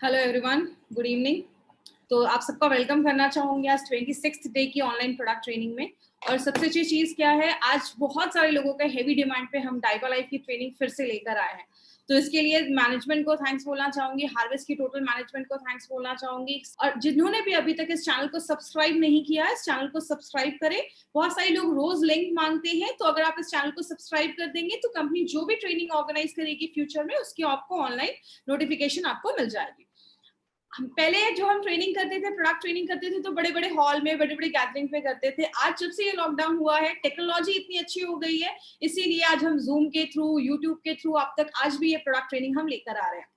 Hello everyone, good evening. तो आप सबका वेलकम करना चाहूंगी आज 26th डे की ऑनलाइन प्रोडक्ट ट्रेनिंग में। और सबसे अच्छी चीज क्या है, आज बहुत सारे लोगों का हेवी डिमांड पे हम डाइवा लाइफ की ट्रेनिंग फिर से लेकर आए हैं। तो इसके लिए मैनेजमेंट को थैंक्स बोलना चाहूंगी, हार्वेस्ट की टोटल मैनेजमेंट को थैंक्स बोलना चाहूंगी। और जिन्होंने भी अभी तक इस चैनल को सब्सक्राइब नहीं किया है, इस चैनल को सब्सक्राइब करें। बहुत सारे लोग रोज लिंक मांगते हैं, तो अगर आप इस चैनल को सब्सक्राइब कर देंगे तो कंपनी जो भी ट्रेनिंग ऑर्गेनाइज करेगी फ्यूचर में, उसकी आपको ऑनलाइन नोटिफिकेशन आपको मिल जाएगी। हम पहले जो हम ट्रेनिंग करते थे, प्रोडक्ट ट्रेनिंग करते थे, तो बड़े बड़े हॉल में बड़े बड़े गैदरिंग पे करते थे। आज जब से ये लॉकडाउन हुआ है, टेक्नोलॉजी इतनी अच्छी हो गई है, इसीलिए आज हम जूम के थ्रू, यूट्यूब के थ्रू आप तक आज भी ये प्रोडक्ट ट्रेनिंग हम लेकर आ रहे हैं।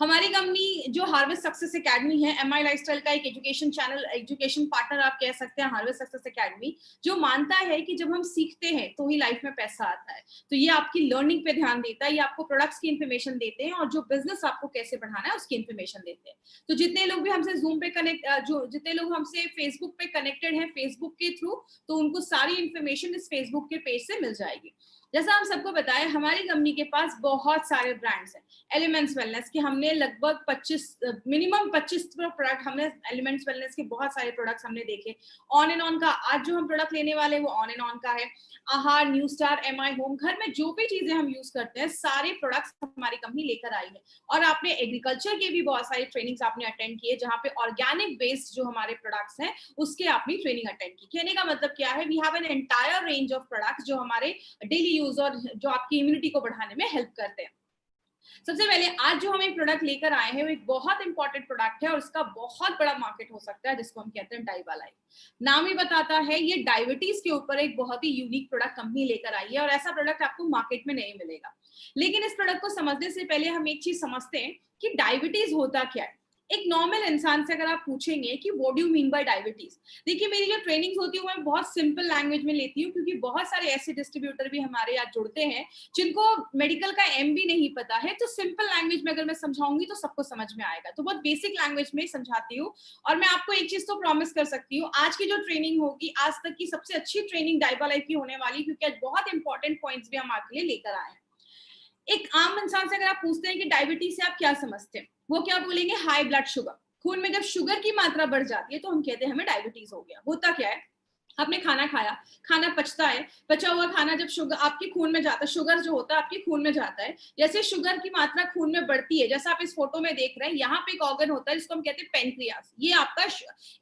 हमारी कंपनी जो हार्वेस्ट सक्सेस एकेडमी है, एमआई लाइफस्टाइल का एक एजुकेशन चैनल, एजुकेशन पार्टनर आप कह सकते हैं हार्वेस्ट सक्सेस एकेडमी, जो मानता है कि जब हम सीखते हैं तो ही लाइफ में पैसा आता है। तो ये आपकी लर्निंग पे ध्यान देता है, ये आपको प्रोडक्ट्स की इन्फॉर्मेशन देते हैं और जो बिजनेस आपको कैसे बढ़ाना है उसकी इन्फॉर्मेशन देते हैं। तो जितने लोग भी हमसे जूम पे कनेक्ट, जो जितने लोग हमसे फेसबुक पे कनेक्टेड हैं फेसबुक के थ्रू, तो उनको सारी इन्फॉर्मेशन इस फेसबुक के पेज से मिल जाएगी। जैसा हम सबको बताया, हमारी कंपनी के पास बहुत सारे ब्रांड्स हैं। एलिमेंट्स वेलनेस के हमने लगभग 25 मिनिमम 25 प्रोडक्ट, हमने एलिमेंट्स वेलनेस के बहुत सारे प्रोडक्ट्स हमने देखे। ऑन एंड ऑन का आज जो हम प्रोडक्ट लेने वाले वो ऑन एंड ऑन का है। आहार, न्यू स्टार, एमआई होम, घर में जो भी चीजें हम यूज करते हैं सारे प्रोडक्ट्स हमारी कंपनी लेकर आई है। और आपने एग्रीकल्चर के भी बहुत सारी ट्रेनिंग्स आपने अटेंड किए, जहाँ पे ऑर्गेनिक बेस्ड जो हमारे प्रोडक्ट्स हैं उसके आपने ट्रेनिंग अटेंड की। कहने का मतलब क्या है, we have an entire range of products जो हमारे डेली यूज और जो आपकी इम्यूनिटी को बढ़ाने में हेल्प करते हैं। सबसे पहले आज जो हम एक प्रोडक्ट लेकर आए हैं वो एक बहुत इंपॉर्टेंट प्रोडक्ट है और उसका बहुत बड़ा मार्केट हो सकता है, जिसको हम कहते हैं डाइवा लाइफ। नाम ही बताता है, ये डायबिटीज के ऊपर एक बहुत ही यूनिक प्रोडक्ट कंपनी लेकर आई है और ऐसा प्रोडक्ट आपको मार्केट में नहीं मिलेगा। लेकिन इस प्रोडक्ट को समझने से पहले हम एक चीज समझते हैं कि डायबिटीज होता क्या है। एक नॉर्मल इंसान से अगर आप पूछेंगे कि what do you mean by diabetes, देखिए मेरी जो ट्रेनिंग्स होती है मैं बहुत सिंपल लैंग्वेज में लेती हूँ, क्योंकि बहुत सारे ऐसे डिस्ट्रीब्यूटर भी हमारे यहाँ जुड़ते हैं जिनको मेडिकल का एम भी नहीं पता है। तो सिंपल लैंग्वेज में अगर मैं समझाऊंगी तो सबको समझ में आएगा, तो बहुत बेसिक लैंग्वेज में समझाती हूँ। और मैं आपको एक चीज तो प्रॉमिस कर सकती हूँ, आज की जो ट्रेनिंग होगी आज तक की सबसे अच्छी ट्रेनिंग डाइवा लाइफ की होने वाली, क्योंकि आज बहुत इंपॉर्टेंट पॉइंट्स भी हम आपके लिए लेकर आए हैं। एक आम इंसान से अगर आप पूछते हैं कि डायबिटीज से आप क्या समझते हैं, वो क्या बोलेंगे, हाई ब्लड शुगर। खून में जब शुगर की मात्रा बढ़ जाती है तो हम कहते हैं हमें डायबिटीज हो गया। होता क्या है, आपने खाना खाया, खाना पचता है, पचा हुआ खाना जब शुगर आपके खून में जाता है, शुगर जो होता है आपके खून में जाता है, जैसे शुगर की मात्रा खून में बढ़ती है, जैसा आप इस फोटो में देख रहे हैं, यहाँ पे एक ऑर्गन होता है जिसको हम कहते हैं पेनक्रियास। ये आपका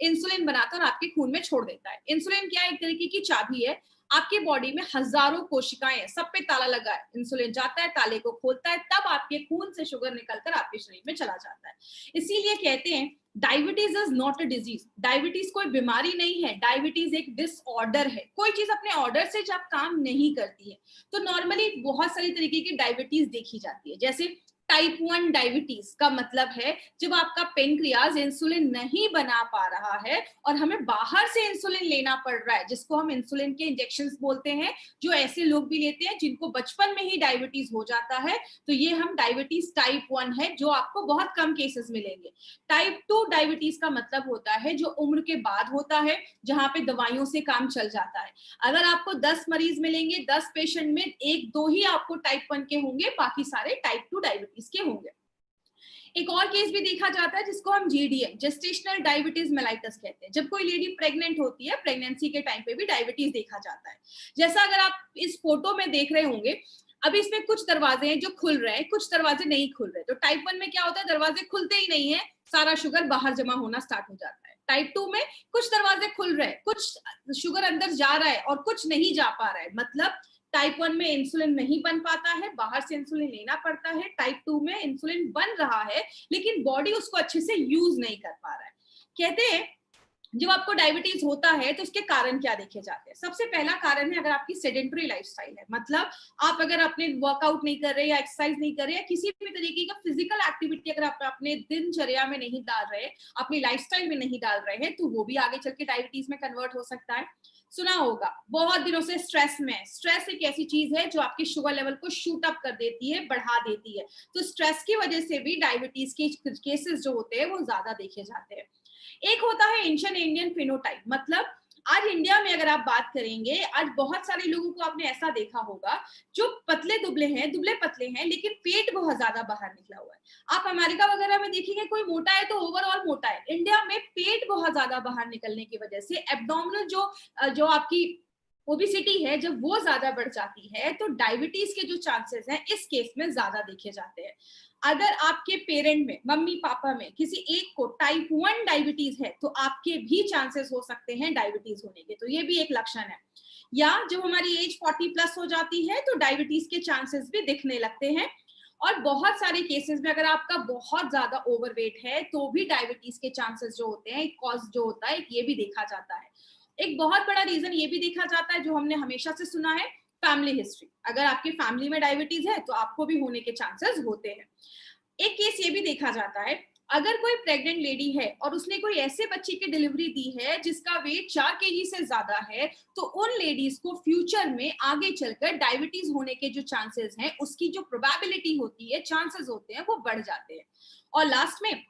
इंसुलिन बनाकर आपके खून में छोड़ देता है। इंसुलिन क्या है, एक तरीके की चाबी है। आपके बॉडी में हजारों कोशिकाएं हैं, सब पे ताला लगा है, इंसुलिन जाता है, ताले को खोलता है, तब आपके खून से शुगर निकलकर आपके शरीर में चला जाता है। इसीलिए कहते हैं diabetes is not a disease. Diabetes कोई बीमारी नहीं है, डायबिटीज एक डिसऑर्डर है। कोई चीज अपने ऑर्डर से जब काम नहीं करती है, तो नॉर्मली बहुत सारी तरीके की डायबिटीज देखी जाती है। जैसे टाइप 1 डायबिटीज का मतलब है जब आपका पेनक्रियाज इंसुलिन नहीं बना पा रहा है और हमें बाहर से इंसुलिन लेना पड़ रहा है, जिसको हम इंसुलिन के इंजेक्शंस बोलते हैं, जो ऐसे लोग भी लेते हैं जिनको बचपन में ही डायबिटीज हो जाता है। तो ये हम डायबिटीज टाइप 1 है, जो आपको बहुत कम केसेस मिलेंगे। टाइप 2 डायबिटीज का मतलब होता है जो उम्र के बाद होता है, जहां पे दवाइयों से काम चल जाता है। अगर आपको 10 मरीज मिलेंगे, 10 पेशेंट में 1-2 ही आपको टाइप 1 के होंगे, बाकी सारे टाइप 2 डायबिटीज के होंगे। एक और केस भी देखा जाता है जिसको हम जीडीएम, जेस्टेशनल डायबिटीज मेलाइटस कहते हैं। जब कोई लेडी प्रेग्नेंट होती है, प्रेगनेंसी के टाइम पे भी डायबिटीज देखा जाता है। जैसा अगर आप इस फोटो में देख रहे होंगे, अभी इसमें कुछ दरवाजे हैं जो खुल रहे हैं, कुछ दरवाजे नहीं खुल रहे। तो टाइप 1 में क्या होता है, दरवाजे खुलते ही नहीं है, सारा शुगर बाहर जमा होना स्टार्ट हो जाता है। टाइप 2 में कुछ दरवाजे खुल रहे हैं, कुछ शुगर अंदर जा रहा है और कुछ नहीं जा पा रहा है। मतलब टाइप 1 में इंसुलिन नहीं बन पाता है, बाहर से इंसुलिन लेना पड़ता है। टाइप 2 में इंसुलिन बन रहा है लेकिन बॉडी उसको अच्छे से यूज नहीं कर पा रहा है। कहते हैं जब आपको डायबिटीज होता है तो उसके कारण क्या देखे जाते हैं। सबसे पहला कारण है अगर आपकी सेडेंटरी लाइफस्टाइल है, मतलब आप अगर अपने वर्कआउट नहीं कर रहे या एक्सरसाइज नहीं कर रहे या किसी भी तरीके का फिजिकल एक्टिविटी अगर आप अपने दिनचर्या में नहीं डाल रहे, अपनी लाइफस्टाइल में नहीं डाल रहे हैं, तो वो भी आगे चल के डायबिटीज में कन्वर्ट हो सकता है। सुना होगा बहुत दिनों से स्ट्रेस में, स्ट्रेस एक ऐसी चीज है जो आपके शुगर लेवल को शूट अप कर देती है, बढ़ा देती है। तो स्ट्रेस की वजह से भी डायबिटीज के केसेस जो होते हैं वो ज्यादा देखे जाते हैं। एक होता है एंशिएंट इंडियन फिनोटाइप, मतलब आज इंडिया में अगर आप बात करेंगे, आज बहुत सारे लोगों को आपने ऐसा देखा होगा जो पतले दुबले हैं, दुबले पतले हैं, लेकिन पेट बहुत ज्यादा बाहर निकला हुआ है। आप अमेरिका वगैरह में देखेंगे कोई मोटा है तो ओवरऑल मोटा है। इंडिया में पेट बहुत ज्यादा बाहर निकलने की वजह से एब्डोमिनल जो आपकी ओबेसिटी है, जब वो ज्यादा बढ़ जाती है तो डायबिटीज के जो चांसेस हैं इस केस में ज्यादा देखे जाते हैं। अगर आपके पेरेंट में, मम्मी पापा में किसी एक को टाइप 1 डायबिटीज है तो आपके भी चांसेस हो सकते हैं डायबिटीज होने के, तो ये भी एक लक्षण है। या जब हमारी एज 40 प्लस हो जाती है तो डायबिटीज के चांसेस भी दिखने लगते हैं। और बहुत सारे केसेस में अगर आपका बहुत ज्यादा ओवरवेट है तो भी डायबिटीज के चांसेस जो होते हैं, कॉज जो होता है ये भी देखा जाता है। एक बहुत बड़ा रीजन ये भी देखा जाता है जो हमने हमेशा से सुना है, फैमिली हिस्ट्री। अगर आपकी फैमिली में डायबिटीज है तो आपको भी होने के चांसेस होते हैं। एक केस ये भी देखा जाता है, अगर कोई प्रेग्नेंट लेडी है और उसने कोई ऐसे बच्चे की डिलीवरी दी है जिसका वेट 4 केजी से ज्यादा है, तो उन लेडीज को फ्यूचर में आगे चलकर डायबिटीज होने के जो चांसेस हैं, उसकी जो प्रोबेबिलिटी होती है, चांसेस होते हैं, वो बढ़ जाते हैं। और लास्ट में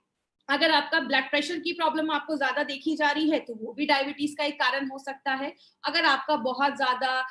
अगर आपका ब्लड प्रेशर की प्रॉब्लम आपको ज्यादा देखी जा रही है तो वो भी डायबिटीज का एक कारण हो सकता है। अगर आपका बहुत ज्यादा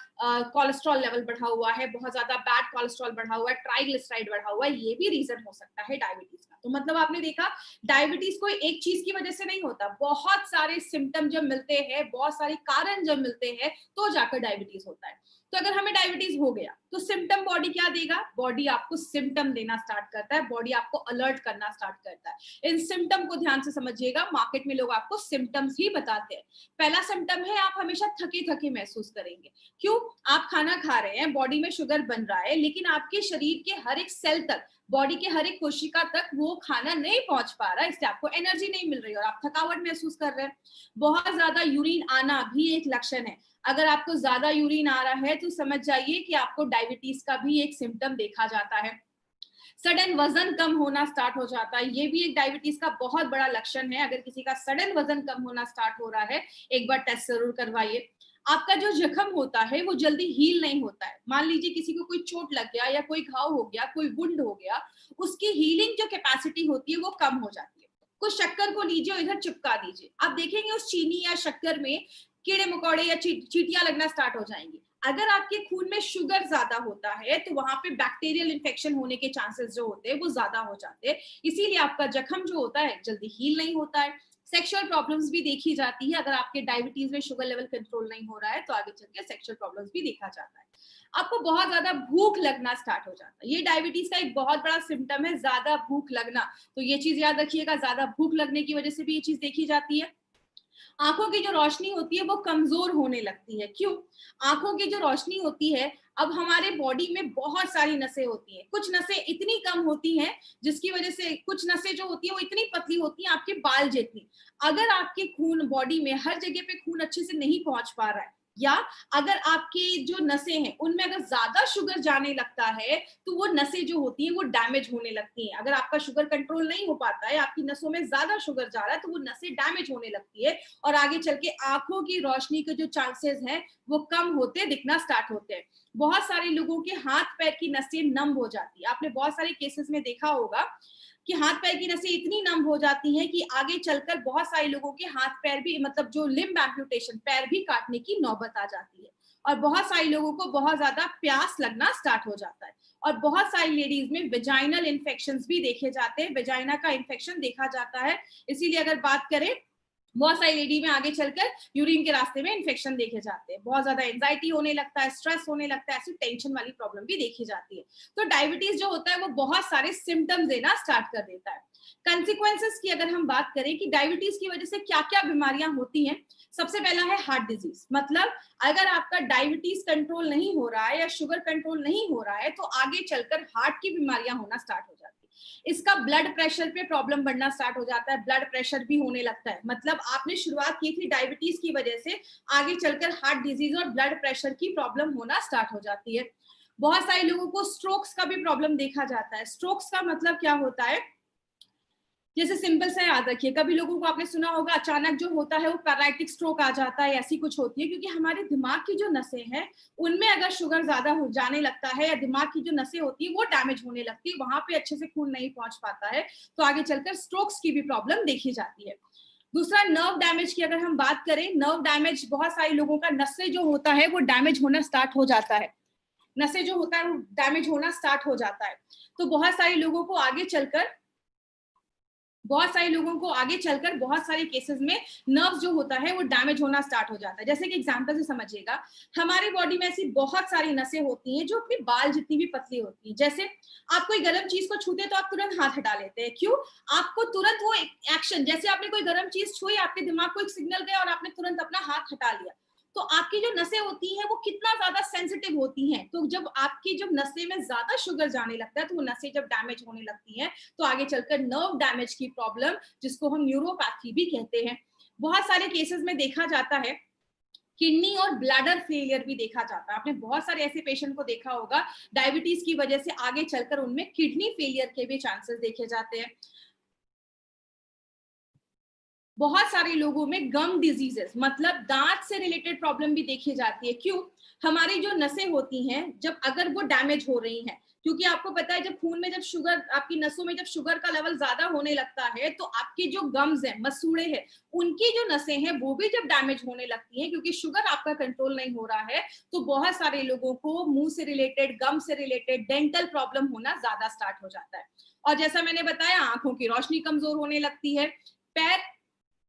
कोलेस्ट्रॉल लेवल बढ़ा हुआ है, बहुत ज्यादा बैड कोलेस्ट्रॉल बढ़ा हुआ है, ट्राइग्लिसराइड बढ़ा हुआ है, ये भी रीजन हो सकता है डायबिटीज का। तो मतलब आपने देखा, डायबिटीज कोई एक चीज की वजह से नहीं होता, बहुत सारे सिम्टम जब मिलते हैं, बहुत सारे कारण जब मिलते हैं तो जाकर डायबिटीज होता है। तो अगर हमें डायबिटीज हो गया तो सिम्टम बॉडी क्या देगा, बॉडी आपको सिम्टम देना स्टार्ट करता है, बॉडी आपको अलर्ट करना स्टार्ट करता है। इन सिम्टम को ध्यान से समझिएगा, मार्केट में लोग आपको सिम्टम्स ही बताते हैं। पहला सिम्टम है, आप हमेशा थके थके महसूस करेंगे। क्यों? आप खाना खा रहे हैं, बॉडी में शुगर बन रहा है, लेकिन आपके शरीर के हर एक सेल तक, बॉडी के हर एक कोशिका तक वो खाना नहीं पहुंच पा रहा है, इसलिए आपको एनर्जी नहीं मिल रही और आप थकावट महसूस कर रहे हैं। बहुत ज्यादा यूरिन आना भी एक लक्षण है। अगर आपको ज्यादा यूरिन आ रहा है तो समझ जाइए कि आपको डायबिटीज का भी एक सिम्टम देखा जाता है। सडन वजन कम होना स्टार्ट हो जाता है, ये भी एक डायबिटीज का बहुत बड़ा लक्षण है। अगर किसी का सडन वजन कम होना स्टार्ट हो रहा है, एक बार टेस्ट जरूर करवाइए। आपका जो जख्म होता है वो जल्दी हील नहीं होता है। मान लीजिए किसी को कोई चोट लग गया या कोई घाव हो गया, कोई वुंड हो गया, उसकी हीलिंग जो कैपेसिटी होती है वो कम हो जाती है। कुछ शक्कर को लीजिए और इधर चिपका दीजिए, आप देखेंगे उस चीनी या शक्कर में कीड़े मकोड़े या चींटियां लगना स्टार्ट हो जाएंगी। अगर आपके खून में शुगर ज्यादा होता है तो वहां पे बैक्टीरियल इन्फेक्शन होने के चांसेस जो होते हैं वो ज्यादा हो जाते हैं, इसीलिए आपका जख्म जो होता है जल्दी हील नहीं होता है। सेक्सुअल प्रॉब्लम्स भी देखी जाती है, अगर आपके डायबिटीज में शुगर लेवल कंट्रोल नहीं हो रहा है तो आगे चल के सेक्सुअल प्रॉब्लम्स भी देखा जाता है। आपको बहुत ज्यादा भूख लगना स्टार्ट हो जाता है, ये डायबिटीज का एक बहुत बड़ा सिम्टम है, ज्यादा भूख लगना। तो ये चीज याद रखिएगा, ज्यादा भूख लगने की वजह से भी ये चीज देखी जाती है। आंखों की जो रोशनी होती है वो कमजोर होने लगती है। क्यों? आंखों की जो रोशनी होती है, अब हमारे बॉडी में बहुत सारी नसें होती हैं, कुछ नसें इतनी कम होती हैं जिसकी वजह से, कुछ नसें जो होती है वो इतनी पतली होती हैं आपके बाल जितनी। अगर आपके खून बॉडी में हर जगह पे खून अच्छे से नहीं पहुंच पा रहा है, या अगर आपकी जो नसें हैं उनमें अगर ज्यादा शुगर जाने लगता है तो वो नसें जो होती हैं वो डैमेज होने लगती हैं। अगर आपका शुगर कंट्रोल नहीं हो पाता है, आपकी नसों में ज्यादा शुगर जा रहा है, तो वो नसें डैमेज होने लगती है और आगे चल के आंखों की रोशनी के जो चांसेस हैं वो कम होते दिखना स्टार्ट होते हैं। बहुत सारे लोगों के हाथ पैर की नसें नम हो जाती है, आपने बहुत सारे केसेस में देखा होगा कि हाथ पैर की नसें इतनी नम हो जाती हैं कि आगे चलकर बहुत सारे लोगों के हाथ पैर भी, मतलब जो लिम्ब एम्पुटेशन, पैर भी काटने की नौबत आ जाती है। और बहुत सारे लोगों को बहुत ज्यादा प्यास लगना स्टार्ट हो जाता है। और बहुत सारी लेडीज में वेजाइनल इन्फेक्शंस भी देखे जाते हैं, वेजाइना का इन्फेक्शन देखा जाता है। इसीलिए अगर बात करें, बहुत सारी लेडी में आगे चलकर यूरिन के रास्ते में इन्फेक्शन देखे जाते हैं, बहुत ज्यादा एंजाइटी होने लगता है, स्ट्रेस होने लगता है, ऐसी टेंशन वाली प्रॉब्लम भी देखी जाती है। तो डायबिटीज जो होता है वो बहुत सारे सिम्टम्स देना स्टार्ट कर देता है। कंसिक्वेंसेस की अगर हम बात करें कि डायबिटीज की वजह से क्या क्या बीमारियां होती हैं, सबसे पहला है हार्ट डिजीज। मतलब अगर आपका डायबिटीज कंट्रोल नहीं हो रहा है या शुगर कंट्रोल नहीं हो रहा है तो आगे चलकर हार्ट की बीमारियां होना स्टार्ट हो जाती है। इसका ब्लड प्रेशर पे प्रॉब्लम बढ़ना स्टार्ट हो जाता है, ब्लड प्रेशर भी होने लगता है। मतलब आपने शुरुआत की थी डायबिटीज की वजह से, आगे चलकर हार्ट डिजीज और ब्लड प्रेशर की प्रॉब्लम होना स्टार्ट हो जाती है। बहुत सारे लोगों को स्ट्रोक्स का भी प्रॉब्लम देखा जाता है। स्ट्रोक्स का मतलब क्या होता है, जैसे सिंपल सा याद रखिए, कभी लोगों को आपने सुना होगा अचानक जो होता है वो पैरालिटिक स्ट्रोक आ जाता है, ऐसी कुछ होती है, क्योंकि हमारे दिमाग की जो नसें हैं उनमें अगर शुगर ज्यादा हो जाने लगता है या दिमाग की जो नसें होती है वो डैमेज होने लगती है, वहां पे अच्छे से खून नहीं पहुंच पाता है, तो आगे चलकर स्ट्रोक्स की भी प्रॉब्लम देखी जाती है। दूसरा नर्व डैमेज की अगर हम बात करें, नर्व डैमेज बहुत सारे लोगों का नसें जो होता है वो डैमेज होना स्टार्ट हो जाता है, नसें जो होता है वो डैमेज होना स्टार्ट हो जाता है। तो बहुत सारे लोगों को आगे चलकर बहुत सारे केसेस में नर्व जो होता है वो डैमेज होना स्टार्ट हो जाता है। जैसे कि एग्जांपल से समझिएगा, हमारी बॉडी में ऐसी बहुत सारी नसें होती हैं जो अपनी बाल जितनी भी पतली होती हैं। जैसे आप कोई गर्म चीज को छूते तो आप तुरंत हाथ हटा लेते हैं, क्यों? आपको तुरंत वो एक्शन, जैसे आपने कोई गर्म चीज छुई, आपके दिमाग को एक सिग्नल गया और आपने तुरंत अपना हाथ हटा लिया। तो आपकी जो नसें होती हैं वो कितना ज्यादा सेंसिटिव होती हैं। तो जब नसें में ज्यादा शुगर जाने लगता है तो वो नसें जब डैमेज होने लगती हैं तो आगे चलकर नर्व डैमेज की प्रॉब्लम, जिसको हम न्यूरोपैथी भी कहते हैं, बहुत सारे केसेस में देखा जाता है। किडनी और ब्लैडर फेलियर भी देखा जाता है। आपने बहुत सारे ऐसे पेशेंट को देखा होगा, डायबिटीज की वजह से आगे चलकर उनमें किडनी फेलियर के भी चांसेस देखे जाते हैं। बहुत सारे लोगों में गम डिजीजेस, मतलब दांत से रिलेटेड प्रॉब्लम भी देखी जाती है। क्यों? हमारी जो नसें होती हैं, जब अगर वो डैमेज हो रही हैं, क्योंकि आपको पता है जब खून में जब शुगर, आपकी नसों में जब शुगर का लेवल ज्यादा होने लगता है तो आपकी जो गम्स हैं, मसूड़े हैं, उनकी जो नसें हैं वो भी जब डैमेज होने लगती हैं, क्योंकि शुगर आपका कंट्रोल नहीं हो रहा है, तो बहुत सारे लोगों को मुंह से रिलेटेड, गम से रिलेटेड डेंटल प्रॉब्लम होना ज्यादा स्टार्ट हो जाता है। और जैसा मैंने बताया, आंखों की रोशनी कमजोर होने लगती है। पैर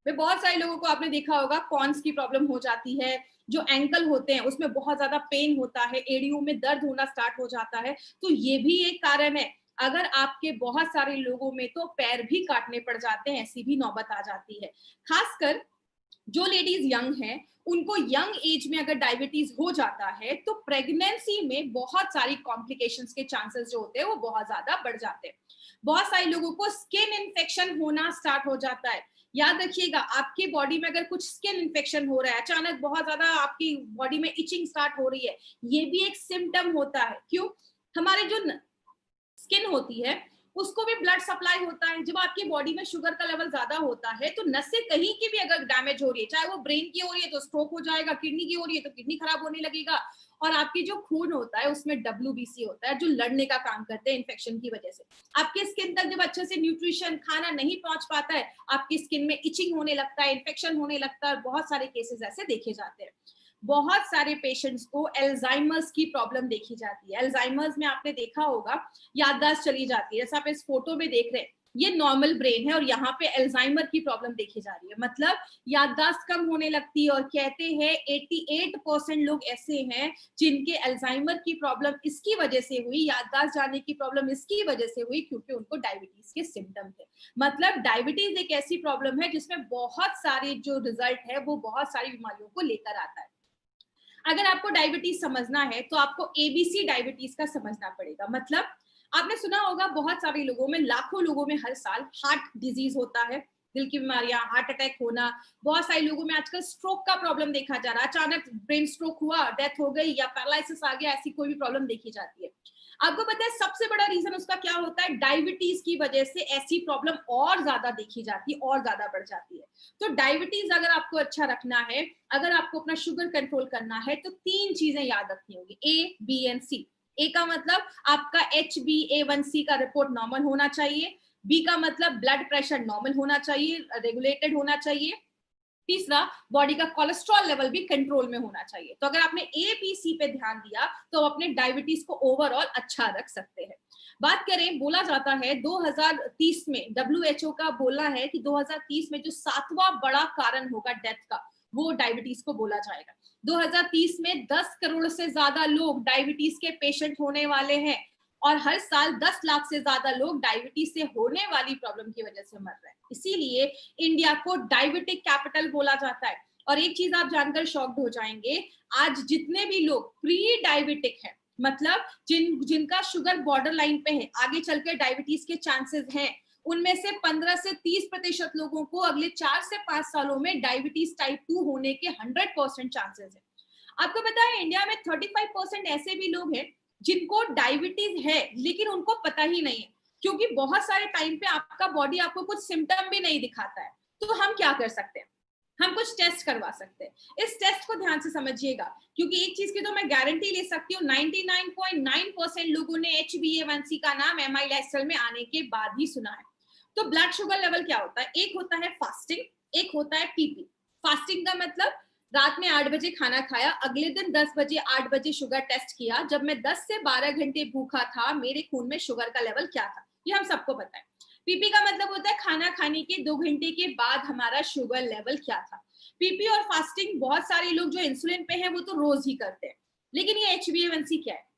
में बहुत सारे लोगों को आपने देखा होगा कॉन्स की प्रॉब्लम हो जाती है, जो एंकल होते हैं उसमें बहुत ज्यादा पेन होता है, एड़ियों में दर्द होना स्टार्ट हो जाता है। तो ये भी एक कारण है। अगर आपके बहुत सारे लोगों में तो पैर भी काटने पड़ जाते हैं, ऐसी भी नौबत आ जाती है। खासकर जो लेडीज यंग हैं, उनको यंग एज में अगर डायबिटीज हो जाता है तो प्रेगनेंसी में बहुत सारी कॉम्प्लिकेशंस के चांसेस जो होते हैं वो बहुत ज्यादा बढ़ जाते हैं। बहुत सारे लोगों को स्किन इन्फेक्शन होना स्टार्ट हो जाता है। याद रखिएगा, आपकी बॉडी में अगर कुछ स्किन इन्फेक्शन हो रहा है, अचानक बहुत ज्यादा आपकी बॉडी में इचिंग स्टार्ट हो रही है, ये भी एक सिम्टम होता है। क्यों? हमारे जो स्किन होती है उसको भी ब्लड सप्लाई होता है। जब आपकी बॉडी में शुगर का लेवल ज्यादा होता है तो नसें कहीं की भी अगर डैमेज हो रही है, चाहे वो ब्रेन की हो रही है तो स्ट्रोक हो जाएगा, किडनी की हो रही है तो किडनी खराब होने लगेगा, और आपकी जो खून होता है उसमें WBC होता है जो लड़ने का काम करते हैं इन्फेक्शन की वजह से। आपके स्किन तक जब अच्छे से न्यूट्रिशन खाना नहीं पहुंच पाता है, आपकी स्किन में इचिंग होने लगता है, इन्फेक्शन होने लगता है, और बहुत सारे केसेस ऐसे देखे जाते हैं। बहुत सारे पेशेंट्स को एल्जाइमर्स की प्रॉब्लम देखी जाती है। एल्जाइमर्स में आपने देखा होगा याददाश्त चली जाती है। जैसा आप इस फोटो में देख रहे हैं, ये नॉर्मल ब्रेन है और यहाँ पे एल्जाइमर की प्रॉब्लम देखी जा रही है, मतलब याददाश्त कम होने लगती है। और कहते हैं 88% लोग ऐसे हैं जिनके एल्जाइमर की प्रॉब्लम इसकी वजह से हुई, याददाश्त जाने की प्रॉब्लम इसकी वजह से हुई क्योंकि उनको डायबिटीज के सिम्टम थे। मतलब डायबिटीज एक ऐसी प्रॉब्लम है जिसमें बहुत सारे जो रिजल्ट है वो बहुत सारी बीमारियों को लेकर आता है। अगर आपको डायबिटीज समझना है तो आपको ABC डायबिटीज का समझना पड़ेगा। मतलब आपने सुना होगा बहुत सारे लोगों में, लाखों लोगों में हर साल हार्ट डिजीज होता है, दिल की बीमारियां, हार्ट अटैक होना। बहुत सारे लोगों में आजकल स्ट्रोक का प्रॉब्लम देखा जा रहा है, अचानक ब्रेन स्ट्रोक हुआ, डेथ हो गई या पैरालिसिस आ गया, ऐसी कोई भी प्रॉब्लम देखी जाती है। आपको पता है सबसे बड़ा रीजन उसका क्या होता है? डायबिटीज की वजह से ऐसी प्रॉब्लम और ज्यादा देखी जाती है और ज्यादा बढ़ जाती है। तो डायबिटीज अगर आपको अच्छा रखना है, अगर आपको अपना शुगर कंट्रोल करना है, तो 3 चीजें याद रखनी होगी, A, B एंड C। ए का मतलब आपका HbA1c का रिपोर्ट नॉर्मल होना चाहिए। बी का मतलब ब्लड प्रेशर नॉर्मल होना चाहिए, रेगुलेटेड होना चाहिए। तीसरा, बॉडी का कोलेस्ट्रॉल लेवल भी कंट्रोल में होना चाहिए। तो अगर आपने ABC पे ध्यान दिया तो अपने डायबिटीज को ओवरऑल अच्छा रख सकते हैं। बात करें, बोला जाता है 2030 में, WHO का बोलना है कि 2030 में जो 7वां बड़ा कारण होगा डेथ का, वो डायबिटीज को बोला जाएगा। 2030 में 10 करोड़ से ज्यादा लोग डायबिटीज के पेशेंट होने वाले हैं और हर साल 10 लाख से ज्यादा लोग डायबिटीज से होने वाली प्रॉब्लम की वजह से मर रहे हैं। इसीलिए इंडिया को डायबिटिक कैपिटल बोला जाता है। और एक चीज आप जानकर शॉक्ड हो जाएंगे, आज जितने भी लोग प्री डायबिटिक हैं, मतलब जिनका शुगर बॉर्डर लाइन पे है, आगे चलकर डायबिटीज के चांसेस हैं, उनमें से 15 से 30% लोगों को अगले 4 से 5 सालों में डायबिटीज टाइप 2 होने के 100% चांसेस है। आपको पता है इंडिया में 35% ऐसे भी लोग हैं जिनको डायबिटीज है लेकिन उनको पता ही नहीं है, क्योंकि बहुत सारे टाइम पे आपका बॉडी आपको कुछ सिम्टम भी नहीं दिखाता है। तो हम क्या कर सकते हैं? हम कुछ टेस्ट करवा सकते हैं। इस टेस्ट को ध्यान से समझिएगा, क्योंकि एक चीज की तो मैं गारंटी ले सकती हूँ, 99.9% लोगों ने HbA1c का नाम MI लाइफस्टाइल में आने के बाद ही सुना है। तो ब्लड शुगर लेवल क्या होता है? एक होता है फास्टिंग, एक होता है पीपी। फास्टिंग का मतलब रात में 8 बजे खाना खाया, अगले दिन 10 बजे 8 बजे शुगर टेस्ट किया, जब मैं 10 से 12 घंटे भूखा था मेरे खून में शुगर का लेवल क्या था, ये हम सबको पता है। पीपी का मतलब होता है खाना खाने के 2 घंटे के बाद हमारा शुगर लेवल क्या था। पीपी और फास्टिंग बहुत सारे लोग जो इंसुलिन पे हैं वो तो रोज ही करते हैं, लेकिन ये HbA1c क्या है?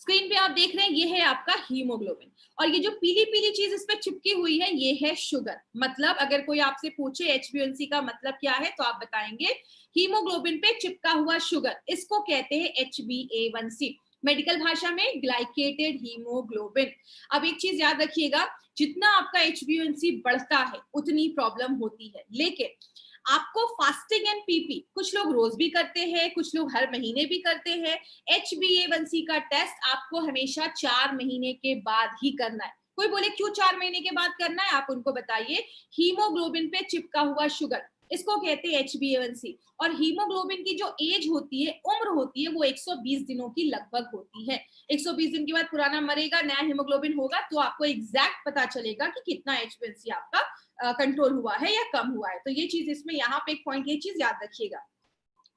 स्क्रीन पे आप देख रहे हैं, ये है आपका हीमोग्लोबिन, और ये जो पीली पीली चीज इस पे चिपकी हुई है ये है शुगर। मतलब अगर कोई आपसे पूछे HbA1c का मतलब क्या है तो आप बताएंगे हीमोग्लोबिन पे चिपका हुआ शुगर, इसको कहते हैं HbA1c, मेडिकल भाषा में ग्लाइकेटेड हीमोग्लोबिन। अब एक चीज याद रखिएगा, जितना आपका HbA1c बढ़ता है उतनी प्रॉब्लम होती है, लेकिन आपको फास्टिंग एंड पीपी कुछ लोग रोज भी करते हैं, कुछ लोग हर महीने भी करते हैं। HbA1c का टेस्ट आपको हमेशा 4 महीने के बाद ही करना है। कोई बोले क्यों 4 महीने के बाद करना है, आप उनको बताइए। हीमोग्लोबिन पे चिपका हुआ शुगर, इसको कहते हैं HbA1c, और हीमोग्लोबिन की जो एज होती है, उम्र होती है, वो 120 दिनों की लगभग होती है। 120 दिन के बाद पुराना मरेगा, नया हीमोग्लोबिन होगा, तो आपको एग्जैक्ट पता चलेगा कि कितना HbA1c आपका कंट्रोल हुआ है या कम हुआ है। तो ये चीज इसमें यहाँ पे एक पॉइंट, ये चीज याद रखिएगा।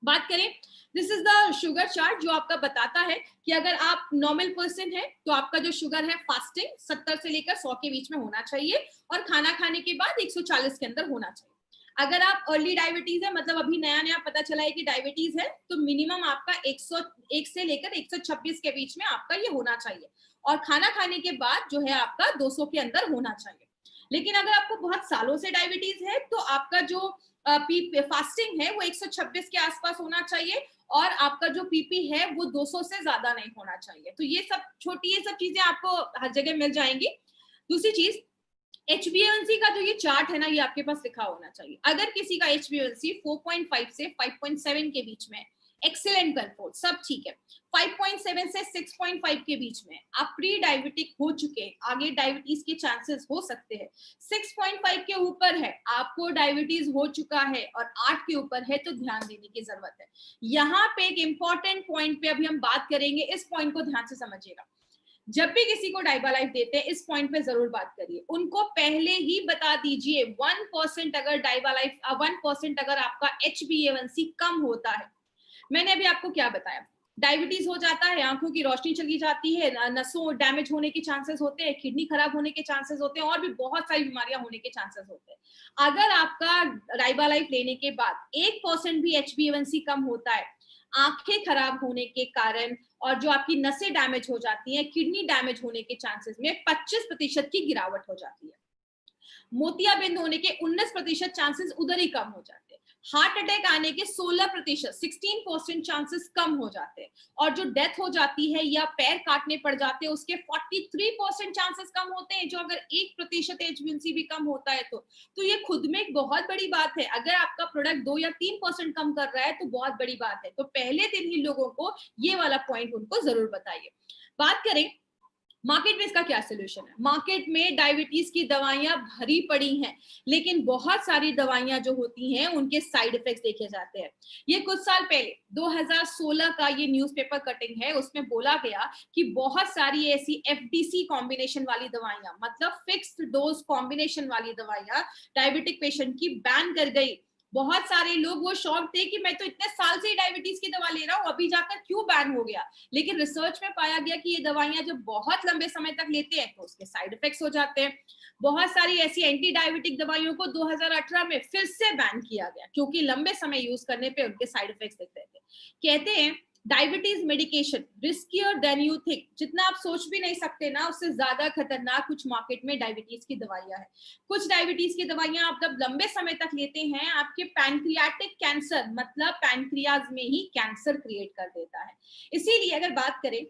बात करें, this is the sugar chart जो आपका बताता है कि अगर आप नॉर्मल पर्सन है तो आपका जो शुगर है फास्टिंग 70 से लेकर 100 के बीच में होना चाहिए, और खाना खाने के बाद 140 के अंदर होना चाहिए। अगर आप अर्ली डायबिटीज है, मतलब अभी नया नया पता चला है कि डायबिटीज है, तो मिनिमम आपका 101 से लेकर 126 के बीच में आपका ये होना चाहिए, और खाना खाने के बाद जो है आपका 200 के अंदर होना चाहिए। लेकिन अगर आपको बहुत सालों से डायबिटीज है तो आपका जो फास्टिंग है वो 126 के आसपास होना चाहिए, और आपका जो पीपी है वो 200 से ज्यादा नहीं होना चाहिए। तो ये सब छोटी, ये सब चीजें आपको हर जगह मिल जाएंगी। दूसरी चीज, HbA1c का जो ये चार्ट है ना, ये आपके पास लिखा होना चाहिए। अगर किसी का HbA1c 4.5 से 5.7 के बीच में, एक्सीलेंट कंट्रोल, सब ठीक है। 5.7 से 6.5 के बीच में आप प्री डायबिटिक हो चुके हैं, आगे डायबिटीज के चांसेस हो सकते हैं। 6.5 के ऊपर है, आपको डायबिटीज हो चुका है, और 8 के ऊपर है तो ध्यान देने की जरूरत है। यहाँ पे एक इंपॉर्टेंट पॉइंट पे अभी हम बात करेंगे, इस पॉइंट को ध्यान से समझिएगा। जब भी किसी को डाइबालाइफ देते हैं, इस पॉइंट पे जरूर बात करिए, उनको पहले ही बता दीजिए 1% अगर डाइबालाइफ 1% अगर आपका HbA1c कम होता है, मैंने अभी आपको क्या बताया, डायबिटीज हो जाता है, आंखों की रोशनी चली जाती है, नसों डैमेज होने के चांसेस होते हैं, किडनी खराब होने के चांसेस होते हैं, और भी बहुत सारी बीमारियां होने के चांसेस होते हैं। अगर आपका डाइबालाइफ लेने के बाद 1% भी HbA1c कम होता है, आंखें खराब होने के कारण और जो आपकी नसें डैमेज हो जाती हैं, किडनी डैमेज होने के चांसेस में 25% की गिरावट हो जाती है। मोतियाबिंद होने के 19% चांसेस उधर ही कम हो जाते हैं। हार्ट अटैक आने के 16%, 16% चांसेस कम हो जाते हैं, और जो डेथ हो जाती है या पैर काटने पड़ जाते हैं उसके 43% चांसेस कम होते हैं, जो अगर 1% HbA1c भी कम होता है तो ये खुद में एक बहुत बड़ी बात है। अगर आपका प्रोडक्ट 2 या 3% कम कर रहा है तो बहुत बड़ी बात है। तो पहले दिन ही लोगों को ये वाला पॉइंट उनको जरूर बताइए। बात करें मार्केट में इसका क्या सोल्यूशन है। मार्केट में डायबिटीज की दवाइयां भरी पड़ी हैं, लेकिन बहुत सारी दवाइयां जो होती हैं उनके साइड इफेक्ट्स देखे जाते हैं। ये कुछ साल पहले 2016 का ये न्यूज़पेपर कटिंग है, उसमें बोला गया कि बहुत सारी ऐसी FDC कॉम्बिनेशन वाली दवाइयां, मतलब फिक्स्ड डोज कॉम्बिनेशन वाली दवाइयां डायबिटिक पेशेंट की बैन कर गई। बहुत सारे लोग वो शॉक थे कि मैं तो इतने साल से ही डायबिटीज की दवा ले रहा हूँ, अभी जाकर क्यों बैन हो गया। लेकिन रिसर्च में पाया गया कि ये दवाइयां जब बहुत लंबे समय तक लेते हैं तो उसके साइड इफेक्ट्स हो जाते हैं। बहुत सारी ऐसी एंटी डायबिटिक दवाइयों को 2018 में फिर से बैन किया गया, क्योंकि लंबे समय यूज करने पे उनके साइड इफेक्ट्स दिख रहे थे। कहते हैं diabetes medication riskier than you think, जितना आप सोच भी नहीं सकते ना, उससे ज्यादा खतरनाक कुछ मार्केट में डायबिटीज की दवाइयां है। कुछ डायबिटीज की दवाइयां आप जब लंबे समय तक लेते हैं, आपके पैनक्रियाटिक कैंसर, मतलब पैनक्रियाज में ही कैंसर क्रिएट कर देता है। इसीलिए अगर बात करें,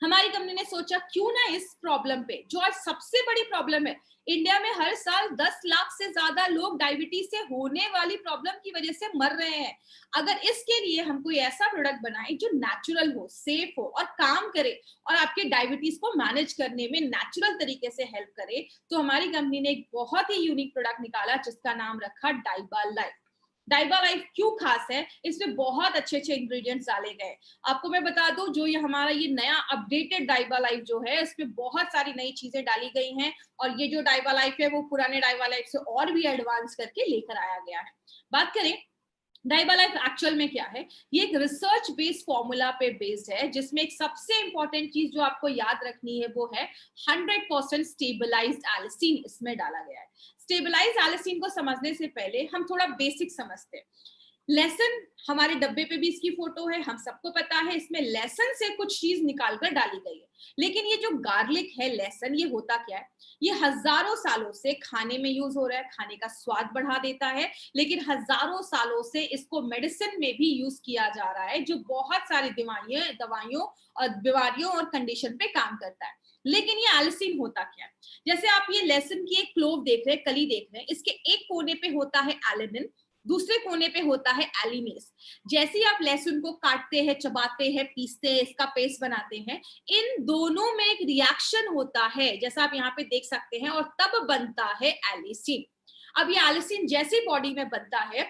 हमारी कंपनी ने सोचा क्यों ना इस प्रॉब्लम पे, जो आज सबसे बड़ी प्रॉब्लम है, इंडिया में हर साल 10 लाख से ज्यादा लोग डायबिटीज से होने वाली प्रॉब्लम की वजह से मर रहे हैं। अगर इसके लिए हम कोई ऐसा प्रोडक्ट बनाए जो नेचुरल हो, सेफ हो और काम करे, और आपके डायबिटीज को मैनेज करने में नेचुरल तरीके से हेल्प करे, तो हमारी कंपनी ने एक बहुत ही यूनिक प्रोडक्ट निकाला जिसका नाम रखा डाइबा लाइफ। डाइबा लाइफ क्यों खास है? इसमें बहुत अच्छे अच्छे इंग्रेडिएंट्स डाले गए। आपको मैं बता दूं, जो ये हमारा ये नया अपडेटेड डाइबा लाइफ जो है, इसमें बहुत सारी नई चीजें डाली गई हैं और ये जो डाइबा लाइफ है वो पुराने डाइबा लाइफ से और भी एडवांस करके लेकर आया गया है। बात करें डाइबा लाइफ एक्चुअल में क्या है, ये एक रिसर्च बेस्ड फॉर्मूला पे बेस्ड है, जिसमें एक सबसे इंपॉर्टेंट चीज जो आपको याद रखनी है वो है 100% स्टेबलाइज्ड एलिसिन इसमें डाला गया है। स्टेबलाइज्ड एलिसिन को समझने से पहले हम थोड़ा बेसिक समझते हैं। लहसुन, हमारे डब्बे पे भी इसकी फोटो है, हम सबको पता है इसमें लहसुन से कुछ चीज निकालकर डाली गई है। लेकिन ये जो गार्लिक है, लहसुन, ये होता क्या है? ये हजारों सालों से खाने में यूज हो रहा है, खाने का स्वाद बढ़ा देता है, लेकिन हजारों सालों से इसको मेडिसिन में भी यूज किया जा रहा है, जो बहुत सारी दवाइयों और बीमारियों और कंडीशन पे काम करता है। लेकिन ये एलिसिन होता क्या है? जैसे आप ये लहसुन की एक क्लोव देख रहे हैं, कली देख रहे हैं, इसके एक कोने पे होता है एलिनिन, दूसरे कोने पे होता है एलिनेस। जैसे ही आप लहसुन को काटते हैं, चबाते हैं, पीसते हैं, इसका पेस्ट बनाते हैं, इन दोनों में एक रिएक्शन होता है, जैसा आप यहाँ पे देख सकते हैं, और तब बनता है एलिसिन। अब ये एलिसिन जैसे बॉडी में बनता है,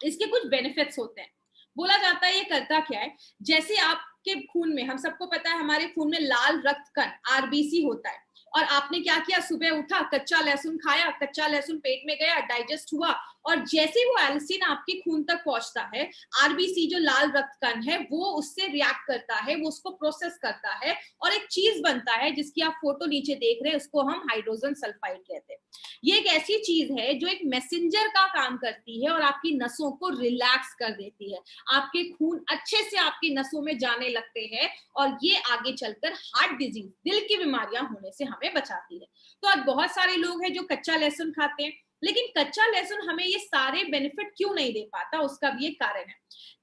इसके कुछ बेनिफिट्स होते हैं। बोला जाता है ये करता क्या है, जैसे आपके खून में, हम सबको पता है हमारे खून में लाल रक्त कण आरबीसी होता है, और आपने क्या किया, सुबह उठा, कच्चा लहसुन खाया, कच्चा लहसुन पेट में गया, डाइजेस्ट हुआ, और जैसे वो एलिसिन आपके खून तक पहुंचता है, आरबीसी जो लाल रक्त कण है वो उससे रिएक्ट करता है, वो उसको प्रोसेस करता है, और एक चीज बनता है जिसकी आप फोटो नीचे देख रहे हैं, उसको हम हाइड्रोजन सल्फाइड कहते हैं। ये एक ऐसी चीज है जो एक मैसेंजर का काम करती है और आपकी नसों को रिलैक्स कर देती है, आपके खून अच्छे से आपकी नसों में जाने लगते हैं, और ये आगे चलकर हार्ट डिजीज, दिल की बीमारियां होने से हमें बचाती है। तो आज बहुत सारे लोग हैं जो कच्चा लहसुन खाते हैं, लेकिन कच्चा लहसुन हमें ये सारे बेनिफिट क्यों नहीं दे पाता, उसका भी एक कारण है।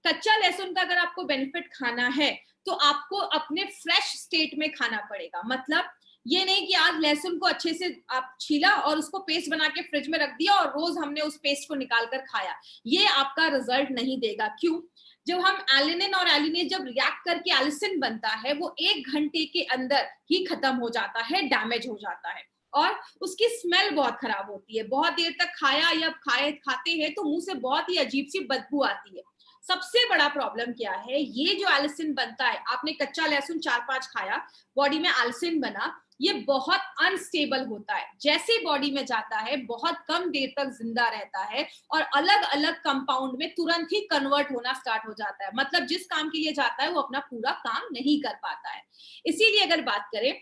कच्चा लहसुन का अगर आपको बेनिफिट खाना है तो आपको अपने फ्रेश स्टेट में खाना पड़ेगा। मतलब ये नहीं कि आज लहसुन को अच्छे से आप छीला और उसको पेस्ट बना के फ्रिज में रख दिया और रोज हमने उस पेस्ट को निकाल कर खाया, ये आपका रिजल्ट नहीं देगा। क्यों? जब हम एलिनिन और एलिनेज जब रिएक्ट करके एलिसिन बनता है, वो 1 घंटे के अंदर ही खत्म हो जाता है, डैमेज हो जाता है, और उसकी स्मेल बहुत खराब होती है। बहुत देर तक खाया या खाते हैं तो मुंह से बहुत ही अजीब सी बदबू आती है। सबसे बड़ा प्रॉब्लम क्या है, ये जो एलिसिन बनता है, आपने कच्चा लहसुन 4-5 खाया, बॉडी में एलिसिन बना, ये बहुत अनस्टेबल होता है, जैसे बॉडी में जाता है बहुत कम देर तक जिंदा रहता है और अलग अलग कंपाउंड में तुरंत ही कन्वर्ट होना स्टार्ट हो जाता है। मतलब जिस काम के लिए जाता है वो अपना पूरा काम नहीं कर पाता है। इसीलिए अगर बात करें,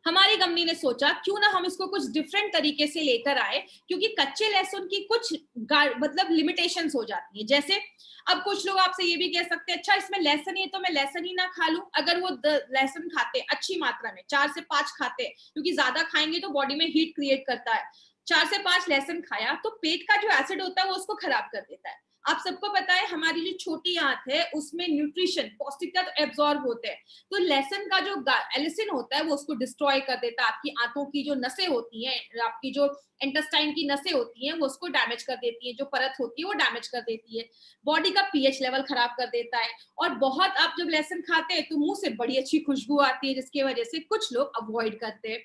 हमारी कंपनी ने सोचा क्यों ना हम इसको कुछ डिफरेंट तरीके से लेकर आए, क्योंकि कच्चे लहसुन की कुछ मतलब लिमिटेशंस हो जाती है। जैसे अब कुछ लोग आपसे ये भी कह सकते हैं, अच्छा इसमें लहसुन ही है तो मैं लहसुन ही ना खा लूं। अगर वो लहसुन खाते अच्छी मात्रा में, 4 से 5 खाते, क्योंकि ज्यादा खाएंगे तो बॉडी में हीट क्रिएट करता है, 4 से 5 लहसुन खाया तो पेट का जो एसिड होता है वो उसको खराब कर देता है। आप सबको पता है हमारी जो छोटी आंत है उसमें न्यूट्रिशन, पौष्टिक तत्व एब्जॉर्ब होते हैं, तो लहसुन का जो एलिसिन होता है वो उसको डिस्ट्रॉय कर देता है। आपकी आंतों की जो नसें होती हैं, आपकी जो इंटेस्टाइन की नसें होती हैं, वो उसको डैमेज कर देती है, जो परत होती है वो डैमेज कर देती है, बॉडी का पीएच लेवल खराब कर देता है, और बहुत, आप जब लहसुन खाते हैं तो मुंह से बड़ी अच्छी खुशबू आती है, जिसकी वजह से कुछ लोग अवॉइड करते हैं।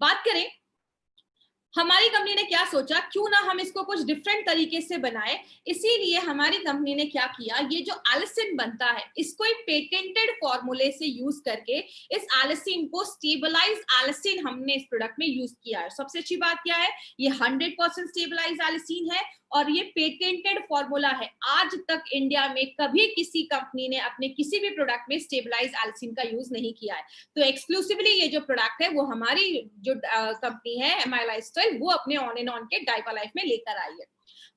बात करें हमारी कंपनी ने क्या सोचा, क्यों ना हम इसको कुछ डिफरेंट तरीके से बनाए। इसीलिए हमारी कंपनी ने क्या किया, ये जो एलिसिन बनता है इसको एक पेटेंटेड फॉर्मूले से यूज करके इस एलिसिन को स्टेबलाइज एलिसिन हमने इस प्रोडक्ट में यूज किया है। सबसे अच्छी बात क्या है, ये 100% स्टेबलाइज एलिसिन है और ये पेटेंटेड फॉर्मूला है। आज तक इंडिया में कभी किसी कंपनी ने अपने किसी भी प्रोडक्ट में स्टेबलाइज एलिसिन का यूज नहीं किया है। तो एक्सक्लूसिवली ये जो प्रोडक्ट है वो हमारी जो कंपनी है एम आई लाइफस्टाइल, वो अपने ऑन एंड ऑन के डाइबा लाइफ में लेकर आई है।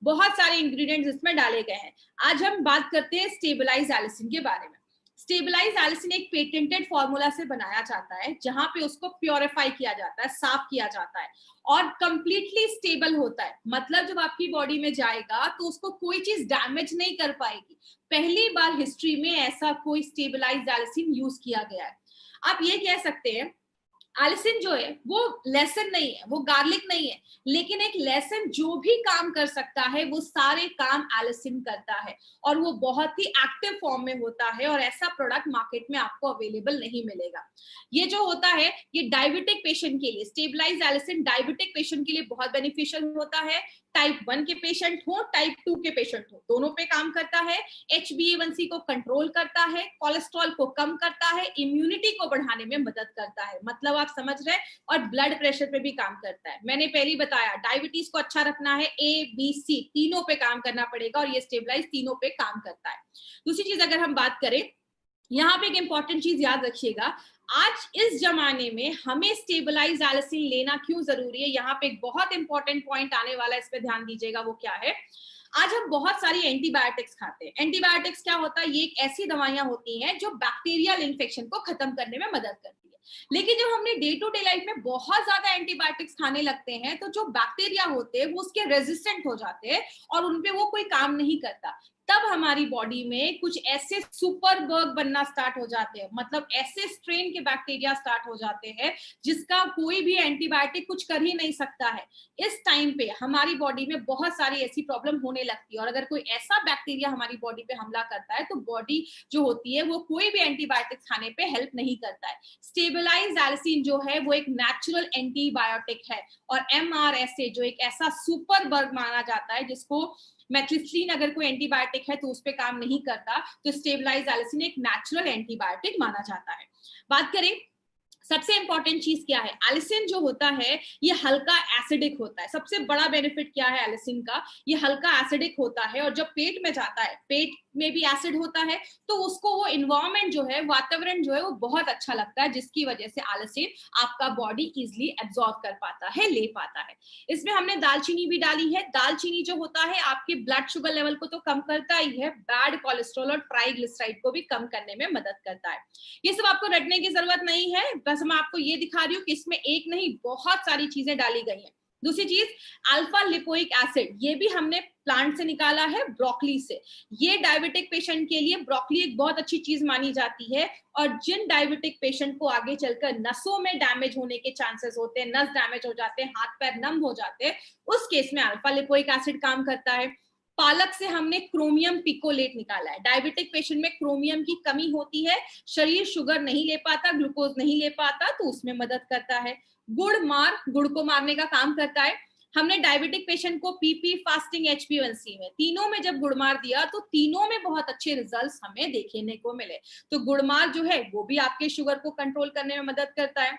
बहुत सारे इंग्रेडिएंट्स इसमें डाले गए हैं। आज हम बात करते हैं स्टेबलाइज एलिसिन के बारे में। स्टेबलाइज एलिसिन एक पेटेंटेड फॉर्मूला से बनाया जाता है, जहां पे उसको प्योरीफाई किया जाता है, साफ किया जाता है और कंप्लीटली स्टेबल होता है। मतलब जब आपकी बॉडी में जाएगा तो उसको कोई चीज डैमेज नहीं कर पाएगी। पहली बार हिस्ट्री में ऐसा कोई स्टेबलाइज एलिसिन यूज किया गया है। आप ये कह सकते हैं एलिसिन जो है वो लेसन नहीं है, वो गार्लिक नहीं है, लेकिन एक लेसन जो भी काम कर सकता है वो सारे काम एलिसिन करता है और वो बहुत ही एक्टिव फॉर्म में होता है और ऐसा प्रोडक्ट मार्केट में आपको अवेलेबल नहीं मिलेगा। ये जो होता है ये डायबिटिक पेशेंट के लिए, स्टेबलाइज एलिसिन डायबिटिक पेशेंट के लिए बहुत बेनिफिशियल होता है। टाइप 1 के पेशेंट हो, टाइप 2 के पेशेंट हो, दोनों पे काम करता है। HbA1c को कंट्रोल करता है, कोलेस्ट्रॉल को कम करता है, इम्यूनिटी को बढ़ाने में मदद करता है, मतलब आप समझ रहे हैं, और ब्लड प्रेशर पे भी काम करता है। मैंने पहले ही बताया डायबिटीज को अच्छा रखना है, A B C तीनों पे काम करना पड़ेगा और ये स्टेबलाइज तीनों पे काम करता है। दूसरी चीज अगर हम बात करें, यहाँ पे एक इंपॉर्टेंट चीज याद रखिएगा, आज इस जमाने में हमें स्टेबलाइज एलिसिन लेना क्यों जरूरी है। यहाँ पे एक बहुत इंपॉर्टेंट पॉइंट आने वाला है, इस पे ध्यान दीजिएगा। वो क्या है, आज हम बहुत सारी एंटीबायोटिक्स खाते हैं। एंटीबायोटिक्स क्या होता है, ये एक ऐसी दवाइयां होती हैं जो बैक्टीरियल इन्फेक्शन को खत्म करने में मदद करती है। लेकिन जब हमने डे टू डे लाइफ में बहुत ज्यादा एंटीबायोटिक्स खाने लगते हैं तो जो बैक्टीरिया होते हैं वो उसके रेजिस्टेंट हो जाते हैं और उनपे वो कोई काम नहीं करता। तब हमारी बॉडी में कुछ ऐसे सुपर बग बनना स्टार्ट हो जाते हैं, मतलब ऐसे स्ट्रेन के बैक्टीरिया स्टार्ट हो जाते हैं जिसका कोई भी एंटीबायोटिक कुछ कर ही नहीं सकता है। इस टाइम पे हमारी बॉडी में बहुत सारी ऐसी प्रॉब्लम होने लगती है और अगर कोई ऐसा बैक्टीरिया हमारी बॉडी पे हमला करता है तो बॉडी जो होती है वो कोई भी एंटीबायोटिक खाने पे हेल्प नहीं करता है। स्टेबलाइज एलिसिन जो है वो एक नेचुरल एंटीबायोटिक है और MRSA जो एक ऐसा सुपर बग माना जाता है जिसको मेथिस्ट्रीन अगर कोई एंटीबायोटिक है तो उस पर काम नहीं करता, तो स्टेबलाइज एलिसिन एक नेचुरल एंटीबायोटिक माना जाता है। बात करें सबसे इंपॉर्टेंट चीज क्या है, एलिसिन जो होता है ये हल्का एसिडिक होता है। सबसे बड़ा बेनिफिट क्या है एलिसिन का, ये हल्का एसिडिक होता है और जब पेट में जाता है, पेट में भी एसिड होता है तो उसको वो इन्वायरमेंट जो है, वातावरण जो है वो बहुत अच्छा लगता है, जिसकी वजह से एलिसिन आपका बॉडी इजिली एब्जॉर्ब कर पाता है, ले पाता है। इसमें हमने दालचीनी भी डाली है। दालचीनी जो होता है आपके ब्लड शुगर लेवल को तो कम करता ही है, बैड कोलेस्ट्रॉल और ट्राइग्लिसराइड को भी कम करने में मदद करता है। ये सब आपको रटने की जरूरत नहीं है, बस मैं आपको ये दिखा रही हूँ कि इसमें एक नहीं बहुत सारी चीजें डाली गई हैं। दूसरी चीज अल्फा लिपोइक एसिड, ये भी हमने प्लांट से निकाला है, ब्रोकली से। ये डायबिटिक पेशेंट के लिए ब्रोकली एक बहुत अच्छी चीज मानी जाती है और जिन डायबिटिक पेशेंट को आगे चलकर नसों में डैमेज होने के चांसेस होते हैं, नस डैमेज हो जाते हैं, हाथ पैर नम हो जाते हैं, उस केस में अल्फा लिपोइक एसिड काम करता है। पालक से हमने क्रोमियम पिकोलेट निकाला है। डायबिटिक पेशेंट में क्रोमियम की कमी होती है, शरीर शुगर नहीं ले पाता, ग्लूकोज नहीं ले पाता, तो उसमें मदद करता है। गुड़ को मारने का काम करता है। हमने डायबिटिक पेशेंट को PP, फास्टिंग, HbA1c में तीनों में जब गुड़मार दिया तो तीनों में बहुत अच्छे रिजल्ट्स हमें देखने को मिले। तो गुड़मार जो है वो भी आपके शुगर को कंट्रोल करने में मदद करता है।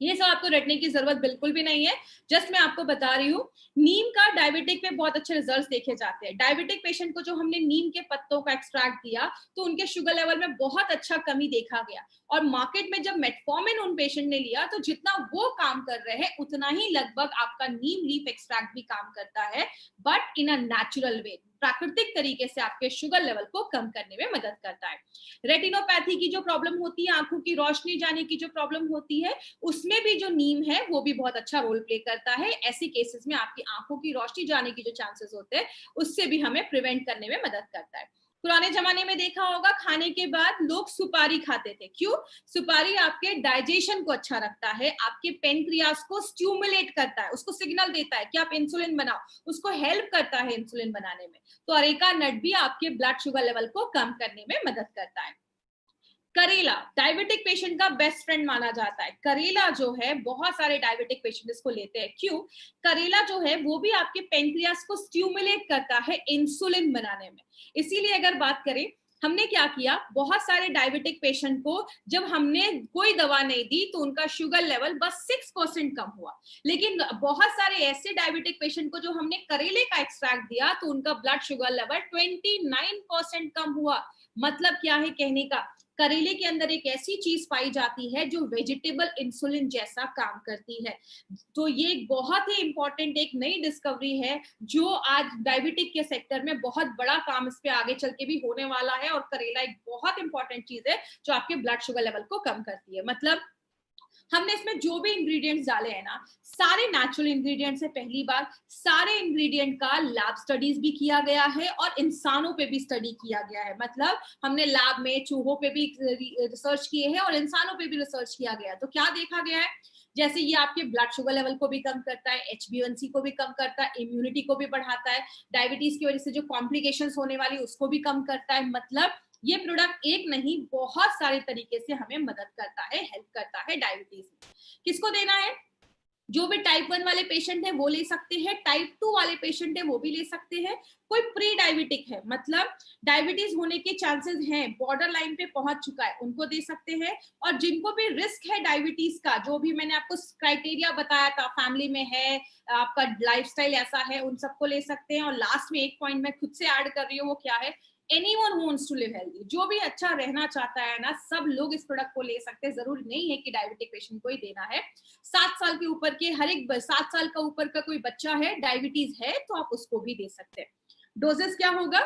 ये सब आपको रटने की जरूरत बिल्कुल भी नहीं है, जस्ट मैं आपको बता रही हूँ। नीम का डायबिटिक में बहुत अच्छे रिजल्ट्स देखे जाते हैं। डायबिटिक पेशेंट को जो हमने नीम के पत्तों का एक्सट्रैक्ट दिया तो उनके शुगर लेवल में बहुत अच्छा कमी देखा गया और मार्केट में जब मेटफॉर्मिन उन पेशेंट ने लिया तो जितना वो काम कर रहे हैं उतना ही लगभग आपका नीम लीफ एक्सट्रैक्ट भी काम करता है, but in a natural way, प्राकृतिक तरीके से आपके शुगर लेवल को कम करने में मदद करता है। रेटिनोपैथी की जो प्रॉब्लम होती है, आंखों की रोशनी जाने की जो प्रॉब्लम होती है, उसमें भी जो नीम है वो भी बहुत अच्छा रोल प्ले करता है। ऐसे केसेस में आपकी आंखों की रोशनी जाने की जो चांसेस होते हैं उससे भी हमें प्रिवेंट करने में मदद करता है। पुराने जमाने में देखा होगा खाने के बाद लोग सुपारी खाते थे। क्यों? सुपारी आपके डाइजेशन को अच्छा रखता है, आपके पेनक्रियास को स्टिमुलेट करता है, उसको सिग्नल देता है कि आप इंसुलिन बनाओ, उसको हेल्प करता है इंसुलिन बनाने में। तो अरेका नट भी आपके ब्लड शुगर लेवल को कम करने में मदद करता है। करेला डायबिटिक पेशेंट का बेस्ट फ्रेंड माना जाता है। करेला जो है बहुत सारे डायबिटिक पेशेंट इसको लेते हैं। क्यों? करेला जो है वो भी आपके पेनक्रियास को स्टिमुलेट करता है इंसुलिन बनाने में। इसीलिए अगर बात करें, हमने क्या किया, बहुत सारे डायबिटिक पेशेंट को जब हमने कोई दवा नहीं दी तो उनका शुगर लेवल बस 6% कम हुआ। लेकिन बहुत सारे ऐसे डायबिटिक पेशेंट को जो हमने करेले का एक्सट्रैक्ट दिया तो उनका ब्लड शुगर लेवल 29% कम हुआ। मतलब क्या है कहने का, करेले के अंदर एक ऐसी चीज पाई जाती है जो वेजिटेबल इंसुलिन जैसा काम करती है। तो ये एक बहुत ही इंपॉर्टेंट एक नई डिस्कवरी है जो आज डायबिटिक के सेक्टर में बहुत बड़ा काम इस पे आगे चल के भी होने वाला है और करेला एक बहुत इंपॉर्टेंट चीज है जो आपके ब्लड शुगर लेवल को कम करती है। मतलब हमने इसमें जो भी इंग्रेडिएंट्स डाले हैं ना, सारे नेचुरल इंग्रेडिएंट्स है। पहली बार सारे इंग्रेडिएंट का लैब स्टडीज भी किया गया है और इंसानों पे भी स्टडी किया गया है। मतलब हमने लैब में चूहों पे भी रिसर्च किए हैं और इंसानों पे भी रिसर्च किया गया है। तो क्या देखा गया है, जैसे ये आपके ब्लड शुगर लेवल को भी कम करता है, HbA1c को भी कम करता है, इम्यूनिटी को भी बढ़ाता है, डायबिटीज की वजह से जो कॉम्प्लिकेशंस होने वाली उसको भी कम करता है। मतलब ये प्रोडक्ट एक नहीं बहुत सारे तरीके से हमें मदद करता है, हेल्प करता है डायबिटीज में। किसको देना है, जो भी टाइप 1 वाले पेशेंट है वो ले सकते हैं, टाइप 2 वाले पेशेंट है वो भी ले सकते हैं, कोई प्री डायबिटिक है मतलब डायबिटीज होने के चांसेस हैं, बॉर्डर लाइन पे पहुंच चुका है, उनको दे सकते हैं। और जिनको भी रिस्क है डायबिटीज का, जो भी मैंने आपको क्राइटेरिया बताया था, फैमिली में है, आपका लाइफस्टाइल ऐसा है, उन सबको ले सकते हैं। और लास्ट में एक पॉइंट मैं खुद से ऐड कर रही हूँ, वो क्या है, anyone who wants to live healthy, जो भी अच्छा रहना चाहता है ना, सब लोग इस प्रोडक्ट को ले सकते हैं। जरूरी नहीं है कि डायबिटिक पेशेंट को ही देना है। 7 साल के ऊपर के हर एक 7 साल का ऊपर का कोई बच्चा है, डायबिटीज है, तो आप उसको भी दे सकते हैं। डोजेस क्या होगा,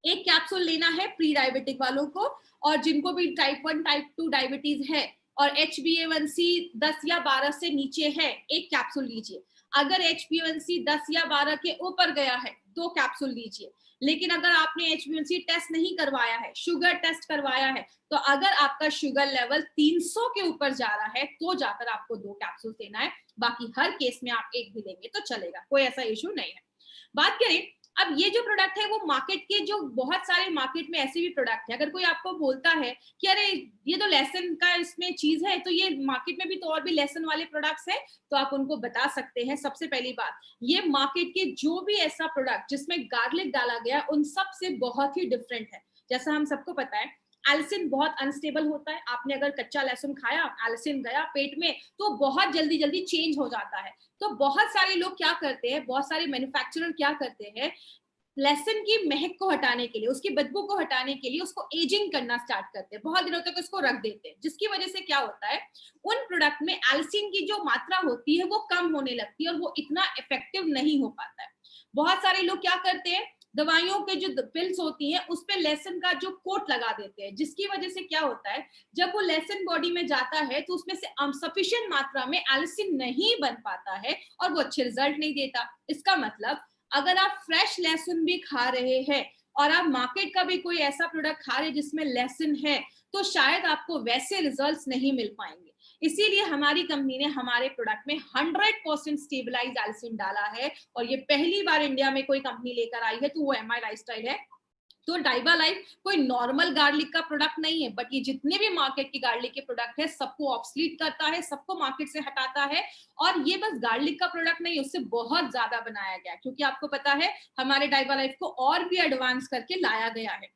एक कैप्सूल लेना है प्री डायबिटिक वालों को, और जिनको भी टाइप 1 टाइप 2 डायबिटीज है और HbA1c 10 या 12 से नीचे है, एक कैप्सूल लीजिए। अगर HbA1c 10 या 12 के ऊपर गया है, 2 कैप्सूल लीजिए। लेकिन अगर आपने HbA1c टेस्ट नहीं करवाया है, शुगर टेस्ट करवाया है, तो अगर आपका शुगर लेवल 300 के ऊपर जा रहा है तो जाकर आपको 2 कैप्सूल देना है। बाकी हर केस में आप एक भी लेंगे तो चलेगा, कोई ऐसा इश्यू नहीं है। बात करें अब ये जो प्रोडक्ट है, वो मार्केट के जो बहुत सारे मार्केट में ऐसे भी प्रोडक्ट है, अगर कोई आपको बोलता है कि अरे ये तो लेसन का इसमें चीज है, तो ये मार्केट में भी तो और भी लेसन वाले प्रोडक्ट्स हैं, तो आप उनको बता सकते हैं। सबसे पहली बात, ये मार्केट के जो भी ऐसा प्रोडक्ट जिसमें गार्लिक डाला गया उन सब से बहुत ही डिफरेंट है। जैसा हम सबको पता है, एल्सिन बहुत अनस्टेबल होता है। आपने अगर कच्चा लहसुन खाया, एल्सिन गया पेट में, तो बहुत जल्दी जल्दी चेंज हो जाता है। तो बहुत सारे लोग क्या करते हैं, बहुत सारे मैन्युफैक्चरर क्या करते हैं, लहसुन की महक को हटाने के लिए, उसकी बदबू को हटाने के लिए उसको एजिंग करना स्टार्ट करते हैं, बहुत दिनों तक उसको रख देते हैं, जिसकी वजह से क्या होता है, उन प्रोडक्ट में एल्सिन की जो मात्रा होती है वो कम होने लगती है और वो इतना इफेक्टिव नहीं हो पाता है। बहुत सारे लोग क्या करते हैं, दवाइयों के जो पिल्स होती हैं उस पे लहसुन का जो कोट लगा देते हैं, जिसकी वजह से क्या होता है, जब वो लहसुन बॉडी में जाता है तो उसमें से सफिशिएंट मात्रा में एल्सिन नहीं बन पाता है और वो अच्छे रिजल्ट नहीं देता। इसका मतलब अगर आप फ्रेश लहसुन भी खा रहे हैं और आप मार्केट का भी कोई ऐसा प्रोडक्ट खा रहे हैं जिसमें लहसुन है, तो शायद आपको वैसे रिजल्ट्स नहीं मिल पाएंगे। इसीलिए हमारी कंपनी ने हमारे प्रोडक्ट में 100% स्टेबलाइज एल्सिन डाला है, और ये पहली बार इंडिया में कोई कंपनी लेकर आई है, तो वो MI लाइफस्टाइल है। तो डाइबा लाइफ कोई नॉर्मल गार्लिक का प्रोडक्ट नहीं है, बट ये जितने भी मार्केट की गार्लिक के प्रोडक्ट है सबको ऑब्सलीट करता है, सबको मार्केट से हटाता है। और ये बस गार्लिक का प्रोडक्ट नहीं, उससे बहुत ज्यादा बनाया गया, क्योंकि आपको पता है हमारे डाइबा लाइफ को और भी एडवांस करके लाया गया है।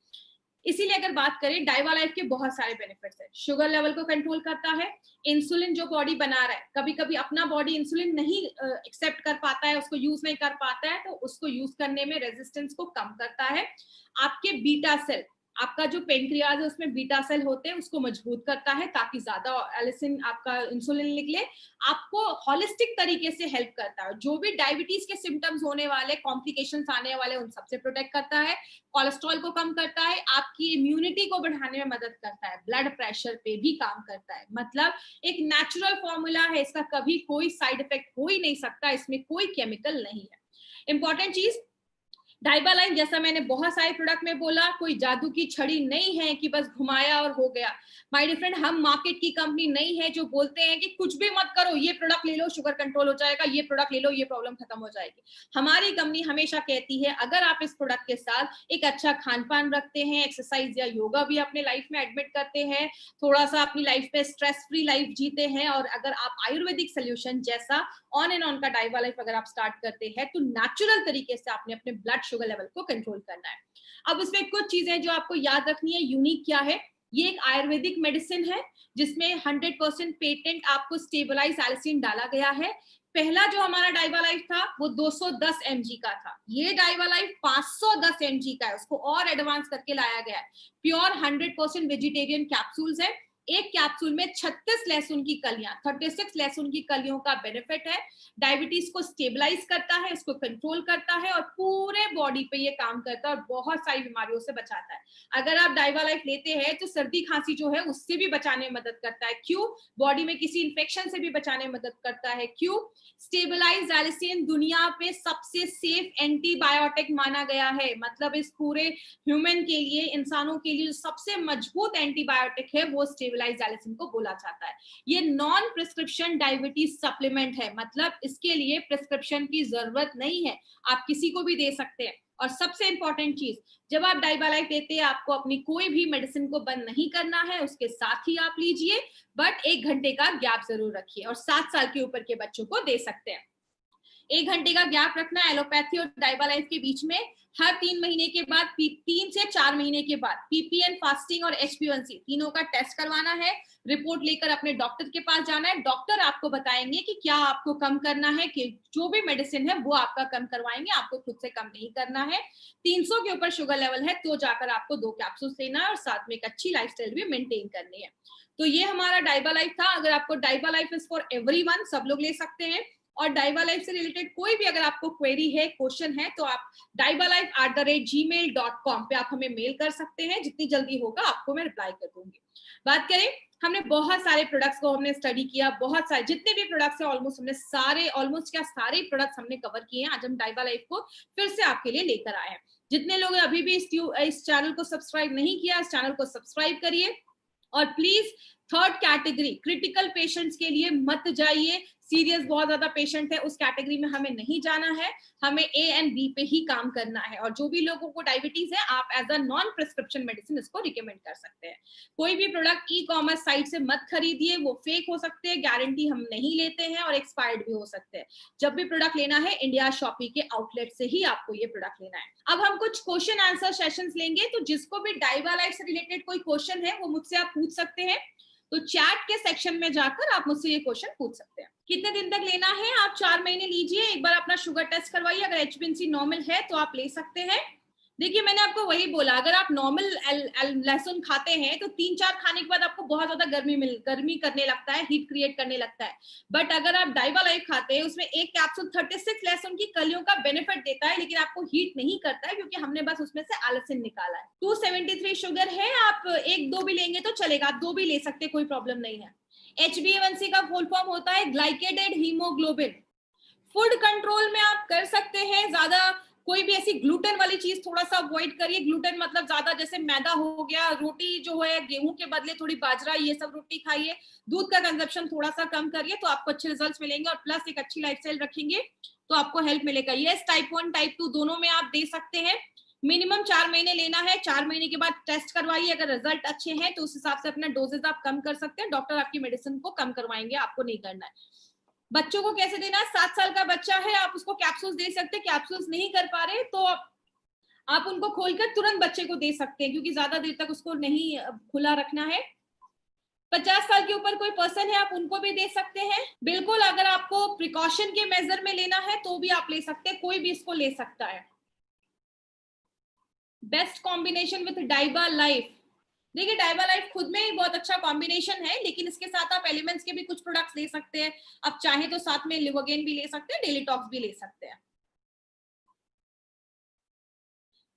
इसीलिए अगर बात करें, डाइबा लाइफ के बहुत सारे बेनिफिट्स है। शुगर लेवल को कंट्रोल करता है, इंसुलिन जो बॉडी बना रहा है, कभी कभी अपना बॉडी इंसुलिन नहीं एक्सेप्ट कर पाता है, उसको यूज नहीं कर पाता है, तो उसको यूज करने में रेजिस्टेंस को कम करता है। आपके बीटा सेल, आपका जो पेनक्रियाज है उसमें बीटा सेल होते हैं, उसको मजबूत करता है ताकि ज्यादा एलिसिन आपका इंसुलिन निकले। आपको होलिस्टिक तरीके से हेल्प करता है, जो भी डायबिटीज के सिम्टम्स होने वाले, कॉम्प्लिकेशंस आने वाले, उन सबसे प्रोटेक्ट करता है। कोलेस्ट्रॉल को कम करता है, आपकी इम्यूनिटी को बढ़ाने में मदद करता है, ब्लड प्रेशर पे भी काम करता है। मतलब एक नेचुरल फॉर्मूला है, इसका कभी कोई साइड इफेक्ट हो ही नहीं सकता, इसमें कोई केमिकल नहीं है। इंपॉर्टेंट चीज, डाइबा लाइफ जैसा मैंने बहुत सारे प्रोडक्ट में बोला, कोई जादू की छड़ी नहीं है कि बस घुमाया और हो गया। माय डियर फ्रेंड, हम मार्केट की कंपनी नहीं है जो बोलते हैं कि कुछ भी मत करो, ये प्रोडक्ट ले लो शुगर कंट्रोल हो जाएगा, ये प्रोडक्ट ले लो ये प्रॉब्लम खत्म हो जाएगी। हमारी कंपनी हमेशा कहती है अगर आप इस प्रोडक्ट के साथ एक अच्छा खान पान रखते हैं, एक्सरसाइज या योगा भी अपने लाइफ में एडमिट करते हैं, थोड़ा सा अपनी लाइफ पे स्ट्रेस फ्री लाइफ जीते हैं, और अगर आप आयुर्वेदिक सोल्यूशन जैसा ऑन एंड ऑन का डाइबा लाइफ अगर आप स्टार्ट करते हैं, तो नेचुरल तरीके से आपने अपने ब्लड शुगर लेवल को कंट्रोल करना है। अब इसमें कुछ चीजें जो आपको याद रखनी है, यूनिक क्या है, ये एक आयुर्वेदिक मेडिसिन है जिसमें 100% पेटेंट आपको स्टेबलाइज एल्सिन डाला गया है। पहला जो हमारा डाइबा लाइफ था वो 210 mg का था, ये डाइबा लाइफ 510 mg का है, उसको और एडवांस करके लाया गया है। प्योर 100% वेजिटेरियन कैप्सूल्स है, एक कैप्सूल में 36 लहसुन की कलियां, 36 लहसुन की कलियों का बेनिफिट है। डायबिटीज को स्टेबलाइज करता है, इसको कंट्रोल करता है और पूरे बॉडी पे ये काम करता है और बहुत सारी बीमारियों से बचाता है। अगर आप डाइवा लाइफ लेते हैं तो सर्दी खांसी जो है उससे भी बचाने में मदद करता है। क्यों? बॉडी में किसी इंफेक्शन से भी बचाने में मदद करता है। क्यों? स्टेबलाइज एलिसिन दुनिया पे सबसे सेफ एंटीबायोटिक माना गया है। मतलब इस पूरे ह्यूमन के लिए, इंसानों के लिए जो सबसे मजबूत एंटीबायोटिक है वो स्टेबलाइज एलिसिन को बोला जाता है। ये नॉन प्रिस्क्रिप्शन डायबिटीज सप्लीमेंट है, मतलब इसके लिए प्रिस्क्रिप्शन की जरूरत नहीं है, आप किसी को भी दे सकते हैं। और सबसे इंपॉर्टेंट चीज, जब आप डाइवा लाइफ लेते हैं आपको अपनी कोई भी मेडिसिन को बंद नहीं करना है, उसके साथ ही आप लीजिए, बट 1 घंटे का गैप जरूर रखिए। और 7 साल के ऊपर के बच्चों को दे सकते हैं। 1 घंटे का गैप रखना एलोपैथी और डाइवा लाइफ के बीच में। हर 3 महीने के बाद, 3 से 4 महीने के बाद पीपीएन फास्टिंग और HbA1c तीनों का टेस्ट करवाना है। रिपोर्ट लेकर अपने डॉक्टर के पास जाना है। डॉक्टर आपको बताएंगे कि क्या आपको कम करना है, कि जो भी मेडिसिन है वो आपका कम करवाएंगे, आपको खुद से कम नहीं करना है। 300 के ऊपर शुगर लेवल है तो जाकर आपको 2 कैप्सूल लेना है और साथ में एक अच्छी लाइफस्टाइल भी मेंटेन करनी है। तो ये हमारा डाइवा लाइफ था। अगर आपको डाइवा लाइफ इज फॉर एवरीवन, सब लोग ले सकते हैं। और डाइवा लाइफ से रिलेटेड कोई भी अगर आपको क्वेरी है, क्वेश्चन है, तो आप divalife@gmail.com पे आप हमें मेल कर सकते हैं। जितनी जल्दी होगा आपको मैं रिप्लाई कर दूंगी। बात करें, हमने बहुत सारे प्रोडक्ट्स को हमने स्टडी किया, बहुत सारे जितने भी प्रोडक्ट्स हैं ऑलमोस्ट हमने सारे प्रोडक्ट्स हमने कवर किए हैं। आज हम डाइवा लाइफ को फिर से आपके लिए लेकर आए हैं। जितने लोग अभी भी इस चैनल को सब्सक्राइब नहीं किया, इस चैनल को सब्सक्राइब करिए। और please 3rd category critical patients के लिए मत जाइए। सीरियस बहुत ज्यादा पेशेंट है, उस कैटेगरी में हमें नहीं जाना है, हमें A एंड B पे ही काम करना है। और जो भी लोगों को डायबिटीज है, आप as a non prescription medicine इसको रिकमेंड कर सकते हैं। कोई भी प्रोडक्ट ई-कॉमर्स साइट से मत खरीदिए, वो फेक हो सकते हैं, गारंटी हम नहीं लेते हैं और एक्सपायर्ड भी हो सकते हैं। जब भी प्रोडक्ट लेना है, इंडिया शॉपी के आउटलेट से ही आपको ये प्रोडक्ट लेना है। अब हम कुछ क्वेश्चन आंसर सेशंस लेंगे, तो जिसको भी डाइवा लाइफ से रिलेटेड कोई क्वेश्चन है वो मुझसे आप पूछ सकते हैं। तो चैट के सेक्शन में जाकर आप मुझसे ये क्वेश्चन पूछ सकते हैं। कितने दिन तक लेना है? आप 4 महीने लीजिए, एक बार अपना शुगर टेस्ट करवाइए, अगर HbA1c नॉर्मल है तो आप ले सकते हैं। देखिए मैंने आपको वही बोला, अगर आप नॉर्मल लहसुन खाते हैं तो 3-4 खाने के बाद आपको बहुत ज्यादा गर्मी करने लगता है, हीट क्रिएट करने लगता है। बट अगर आप डाइवा लाइफ खाते हैं, उसमें एक कैप्सूल 36 लहसुन की कलियों का बेनिफिट देता है, लेकिन आपको हीट नहीं करता है क्योंकि हमने बस उसमें से एलिसिन निकाला है। 273 शुगर है, आप 1-2 भी लेंगे तो चलेगा, आप 2 भी ले सकते, कोई प्रॉब्लम नहीं है। HbA1c का फुल फॉर्म होता है ग्लाइकेटेड हीमोग्लोबिन। फूड कंट्रोल में आप कर सकते हैं, ज्यादा कोई भी ऐसी ग्लूटेन वाली चीज थोड़ा सा अवॉइड करिए। ग्लूटेन मतलब ज्यादा जैसे मैदा हो गया, रोटी जो है गेहूं के बदले थोड़ी बाजरा, ये सब रोटी खाइए। दूध का कंजप्शन थोड़ा सा कम करिए तो आपको अच्छे रिजल्ट्स मिलेंगे और प्लस एक अच्छी लाइफस्टाइल रखेंगे तो आपको हेल्प मिलेगा। यस, टाइप 1 टाइप 2 दोनों में आप दे सकते हैं। मिनिमम 4 महीने लेना है। 4 महीने के बाद टेस्ट करवाइए, अगर रिजल्ट अच्छे हैं तो उस हिसाब से अपना डोजेज आप कम कर सकते हैं। डॉक्टर आपकी मेडिसिन को कम करवाएंगे, आपको नहीं करना है। बच्चों को कैसे देना है? 7 साल का बच्चा है, आप उसको कैप्सूल्स दे सकते हैं। कैप्सूल्स नहीं कर पा रहे तो आप उनको खोलकर तुरंत बच्चे को दे सकते हैं, क्योंकि ज्यादा देर तक उसको नहीं खुला रखना है। 50 साल के ऊपर कोई पर्सन है, आप उनको भी दे सकते हैं। बिल्कुल, अगर आपको प्रिकॉशन के मेजर में लेना है तो भी आप ले सकते हैं, कोई भी इसको ले सकता है। Best combination with डाइवा life. देखिए डाइवा लाइफ खुद में ही बहुत अच्छा कॉम्बिनेशन है, लेकिन इसके साथ आप एलिमेंट्स के भी कुछ प्रोडक्ट्स ले सकते हैं। आप चाहे तो साथ में लिवोगेन भी ले सकते हैं, डेली टॉक्स भी ले सकते हैं।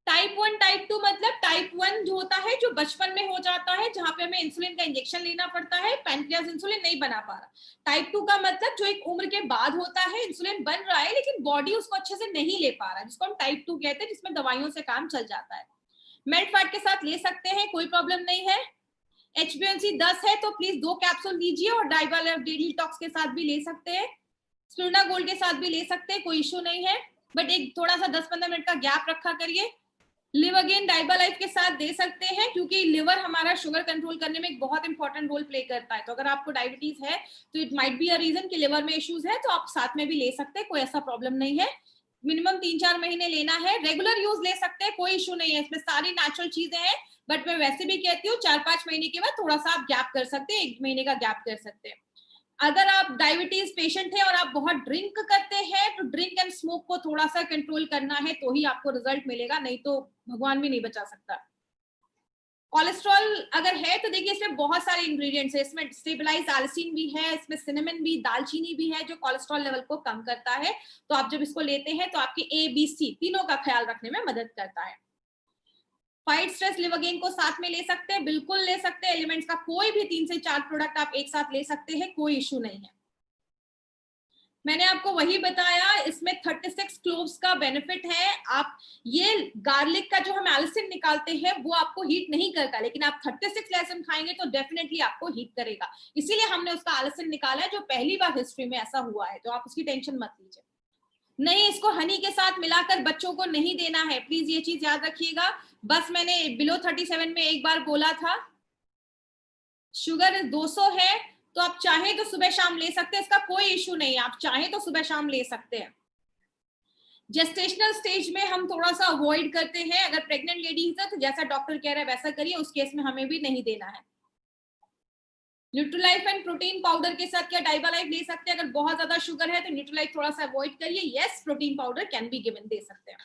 टाइप 1 टाइप 2 मतलब टाइप 1 जो होता है जो बचपन में हो जाता है, जहां पे हमें इंसुलिन का इंजेक्शन लेना पड़ता है, पैनक्रियाज इंसुलिन नहीं बना पा रहा। टाइप 2 का मतलब जो एक उम्र के बाद होता है, इंसुलिन बन रहा है लेकिन बॉडी उसको अच्छे से नहीं ले पा रहा है, जिसको हम टाइप 2 कहते हैं, जिसमें दवाइयों से काम चल जाता है। मेल्ट फैट के साथ ले सकते हैं, कोई प्रॉब्लम नहीं है। HbA1c 10 है तो प्लीज 2 कैप्सूल लीजिए और डाइवा डेली टॉक्स के साथ भी ले सकते हैं, स्पिरुलिना गोल्ड के साथ भी ले सकते हैं, कोई इशू नहीं है। बट एक थोड़ा सा 10-15 मिनट का गैप रखा करिए। लिवोगेन डाइवा लाइफ के साथ दे सकते हैं, क्योंकि लिवर हमारा शुगर कंट्रोल करने में एक बहुत इंपॉर्टेंट रोल प्ले करता है। तो अगर आपको डायबिटीज है तो it might be a reason कि लिवर में इश्यूज है, तो आप साथ में भी ले सकते हैं, कोई ऐसा प्रॉब्लम नहीं है। मिनिमम 3-4 महीने लेना है, रेगुलर यूज ले सकते हैं, कोई इशू नहीं है, इसमें सारी नेचुरल चीजें हैं। बट मैं वैसे भी कहती हूँ 4-5 महीने के बाद थोड़ा सा आप गैप कर सकते हैं, 1 महीने का गैप कर सकते हैं। अगर आप डायबिटीज पेशेंट है और आप बहुत ड्रिंक करते हैं तो ड्रिंक एंड स्मोक को थोड़ा सा कंट्रोल करना है, तो ही आपको रिजल्ट मिलेगा, नहीं तो भगवान भी नहीं बचा सकता। कोलेस्ट्रॉल अगर है तो देखिए इसमें बहुत सारे इंग्रेडिएंट्स है, इसमें स्टेबलाइज एल्सिन भी है, इसमें सिनेमन भी, दालचीनी भी है जो कोलेस्ट्रॉल लेवल को कम करता है। तो आप जब इसको लेते हैं तो आपके ABC तीनों का ख्याल रखने में मदद करता है। फाइट स्ट्रेस लिवोगेन को साथ में ले सकते हैं, बिल्कुल ले सकते हैं। एलिमेंट्स का कोई भी 3 से 4 प्रोडक्ट आप एक साथ ले सकते हैं, कोई इश्यू नहीं है। मैंने आपको वही बताया, इसमें 36 क्लोव्स का बेनिफिट है। आप ये गार्लिक का जो हम एल्सिन निकालते हैं वो आपको हीट नहीं करता, लेकिन आप 36 लहसुन खाएंगे तो डेफिनेटली आपको हीट करेगा। इसीलिए हमने उसका एल्सिन निकाला है, जो पहली बार हिस्ट्री में ऐसा हुआ है, तो आप उसकी टेंशन मत लीजिए। नहीं, इसको हनी के साथ मिलाकर बच्चों को नहीं देना है, प्लीज ये चीज याद रखिएगा। बस मैंने बिलो 37 में एक बार बोला था, शुगर 200 है तो आप चाहें तो सुबह शाम ले सकते हैं, इसका कोई इश्यू नहीं है, आप चाहें तो सुबह शाम ले सकते हैं। जेस्टेशनल स्टेज में हम थोड़ा सा अवॉइड करते हैं, अगर प्रेग्नेंट लेडीज है तो जैसा डॉक्टर कह रहा है वैसा करिए, उस केस में हमें भी नहीं देना है। न्यूट्रीलाइफ एंड प्रोटीन पाउडर के साथ क्या डाइबालाइफ ले सकते हैं? अगर बहुत ज्यादा शुगर है तो न्यूट्रीलाइफ थोड़ा सा अवॉइड करिए। Yes, protein powder can be given, दे सकते हैं।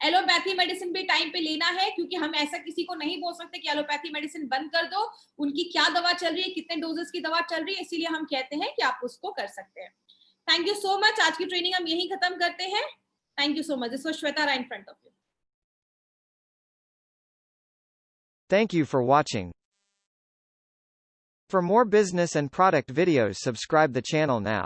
एलोपैथी मेडिसिन भी टाइम पे लेना है, क्योंकि हम ऐसा किसी को नहीं बोल सकते कि एलोपैथी मेडिसिन बंद कर दो। उनकी क्या दवा चल रही है, कितने डोजेस की दवा चल रही है, इसीलिए हम कहते हैं कि आप उसको कर सकते हैं। Thank you so much. आज की ट्रेनिंग हम यही खत्म करते हैं। Thank you so much. This was Shweta Rai in front of you. Thank you for watching. For more business and product videos, subscribe the channel now.